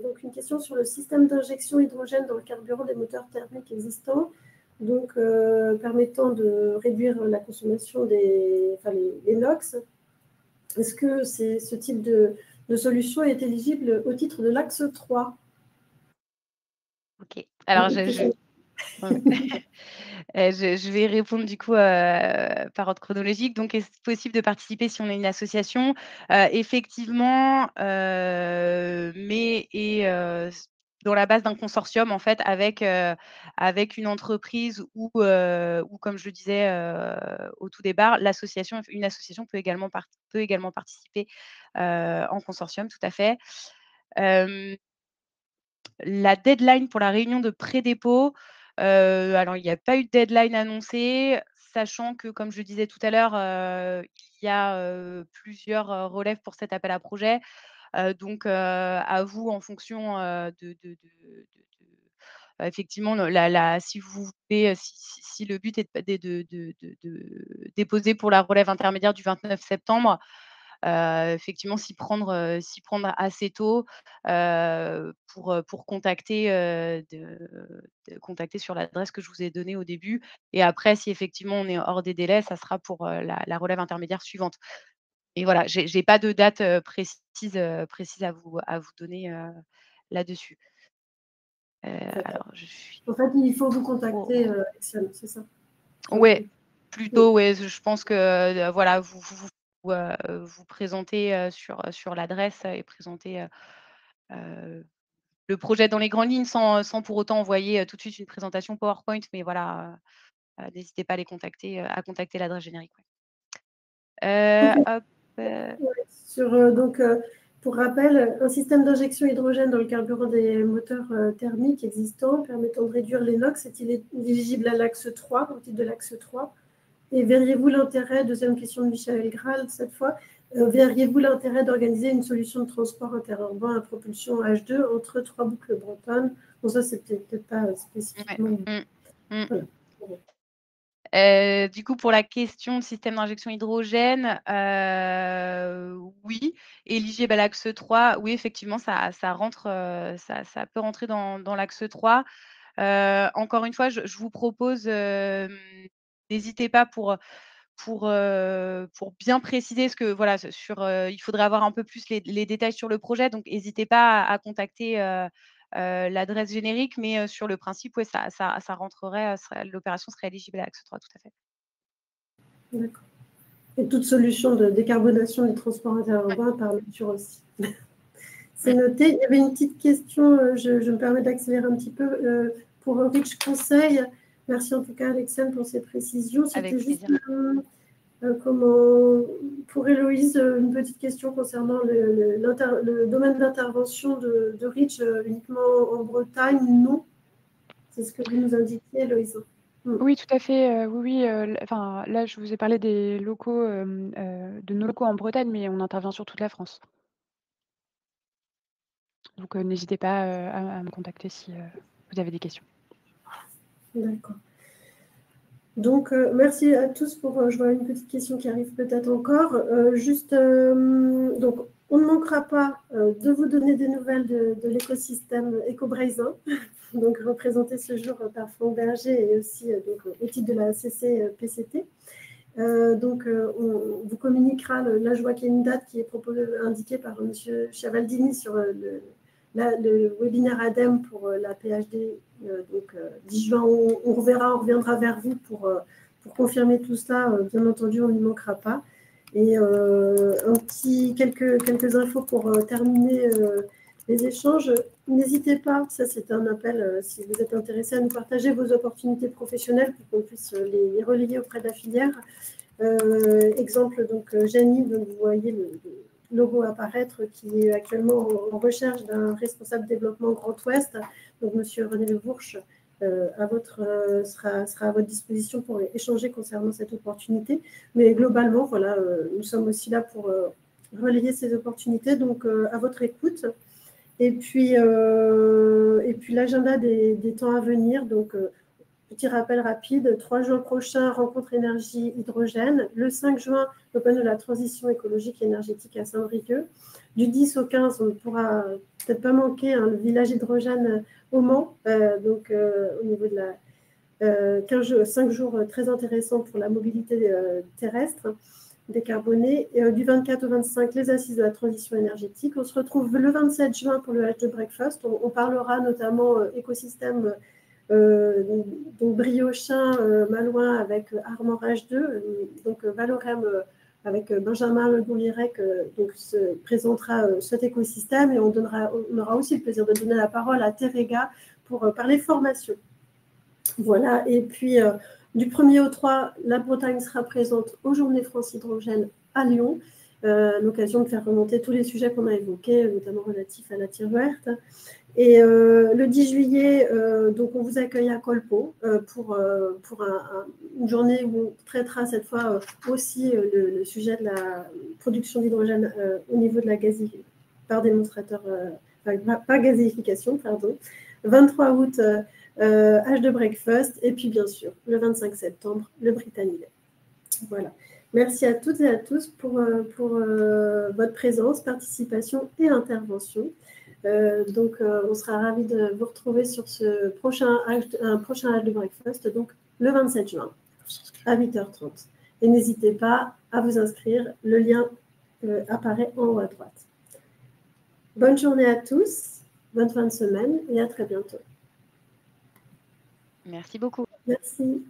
A: donc une question sur le système d'injection hydrogène dans le carburant des moteurs thermiques existants, donc permettant de réduire la consommation des NOx. Est-ce que ce type de solution est éligible au titre de l'axe 3?
D: Ok, alors je vais répondre du coup par ordre chronologique. Donc, est-ce possible de participer si on est une association? Effectivement, mais dans la base d'un consortium, en fait, avec une entreprise ou comme je le disais au tout départ, une association peut également participer en consortium, tout à fait. La deadline pour la réunion de pré-dépôt, alors il n'y a pas eu de deadline annoncée, sachant que, comme je disais tout à l'heure, il y a plusieurs relèves pour cet appel à projet. Donc, à vous, en fonction effectivement, si vous voulez, si le but est de déposer pour la relève intermédiaire du 29 septembre, effectivement, s'y prendre assez tôt pour contacter, contacter sur l'adresse que je vous ai donnée au début. Et après, si effectivement on est hors des délais, ça sera pour la relève intermédiaire suivante. Et voilà, j'ai pas de date précise à vous donner là-dessus. Alors,
A: En fait, il faut vous contacter, Axiom, c'est ça?
D: Oui, plutôt, ouais, je pense que voilà, vous présentez sur l'adresse et présenter le projet dans les grandes lignes sans pour autant envoyer tout de suite une présentation PowerPoint. Mais voilà, n'hésitez pas à contacter l'adresse générique. Hop,
A: pour rappel, un système d'injection hydrogène dans le carburant des moteurs thermiques existants permettant de réduire les NOx est-il éligible à l'axe 3, au titre de l'axe 3? Et verriez-vous l'intérêt, deuxième question de Michel Graal cette fois, verriez-vous l'intérêt d'organiser une solution de transport interurbain à propulsion H2 entre 3 boucles bretonnes? Bon, ça, c'est peut-être pas spécifiquement.
D: Voilà. Du coup, pour la question de système d'injection hydrogène, oui, éligible à l'axe 3, oui, effectivement, ça rentre, ça peut rentrer dans l'axe 3. Encore une fois, je vous propose, n'hésitez pas pour bien préciser ce que voilà, il faudrait avoir un peu plus les détails sur le projet, donc n'hésitez pas à contacter l'adresse générique, mais sur le principe, ouais, ça rentrerait, l'opération serait éligible à l'axe 3, tout à fait.
A: D'accord. Et toute solution de décarbonation des transports interurbains par nature aussi. C'est noté. Il y avait une petite question, je me permets d'accélérer un petit peu, pour Rich Conseil. Merci en tout cas, Alexiane, pour ces précisions. C'était juste pour Héloïse, une petite question concernant le domaine d'intervention de Rich uniquement en Bretagne. Non, c'est ce que vous nous indiquiez, Héloïse.
C: Oui, tout à fait. Oui, enfin, là, je vous ai parlé des locaux, de nos locaux en Bretagne, mais on intervient sur toute la France. Donc, n'hésitez pas à me contacter si vous avez des questions.
A: D'accord. Donc, merci à tous pour... je vois une petite question qui arrive peut-être encore. Donc, on ne manquera pas de vous donner des nouvelles de l'écosystème éco-bréisin, donc représenté ce jour par Franck Berger et aussi au titre de la CCPCT. On vous communiquera, là je vois qu'il y a une date qui est indiquée par M. Chavaldini sur le webinaire ADEME pour la PhD, 10 juin, on reviendra vers vous pour confirmer tout ça. Bien entendu, on n'y manquera pas. Et quelques infos pour terminer les échanges. N'hésitez pas, ça c'est un appel, si vous êtes intéressé, à nous partager vos opportunités professionnelles pour qu'on puisse les relayer auprès de la filière. Exemple, donc Janie, donc vous voyez le logo apparaître, qui est actuellement en recherche d'un responsable développement Grand Ouest. Donc, monsieur René Levourche sera à votre disposition pour échanger concernant cette opportunité. Mais globalement, voilà, nous sommes aussi là pour relayer ces opportunités. Donc, à votre écoute. Et puis l'agenda des temps à venir. Donc, petit rappel rapide, 3 juin prochain, rencontre énergie hydrogène. Le 5 juin, l'Open de la transition écologique et énergétique à Saint-Brieuc. Du 10 au 15, on ne pourra peut-être pas manquer le village hydrogène au Mans. Donc, au niveau de la 5 jours très intéressants pour la mobilité terrestre décarbonée. Et du 24 au 25, les assises de la transition énergétique. On se retrouve le 27 juin pour le H de Breakfast. On parlera notamment écosystème donc Briochin, Malouin avec Armand H2, donc Valorem avec Benjamin Le Goulirec donc se présentera cet écosystème, et on aura aussi le plaisir de donner la parole à Terega pour parler formation. Voilà, et puis du 1er au 3, la Bretagne sera présente aux Journées France Hydrogène à Lyon, l'occasion de faire remonter tous les sujets qu'on a évoqués, notamment relatifs à la tire verte. Et le 10 juillet, donc on vous accueille à Colpo pour une journée où on traitera cette fois aussi le sujet de la production d'hydrogène au niveau de la gazéification, par démonstrateur, pas gazéification, pardon. 23 août, H de Breakfast, et puis bien sûr, le 25 septembre, le Britannia. Voilà. Merci à toutes et à tous pour votre présence, participation et intervention. Donc, on sera ravis de vous retrouver sur un prochain H de Breakfast, donc le 27 juin à 8h30. Et n'hésitez pas à vous inscrire, le lien apparaît en haut à droite. Bonne journée à tous, bonne fin de semaine et à très bientôt.
D: Merci beaucoup.
A: Merci.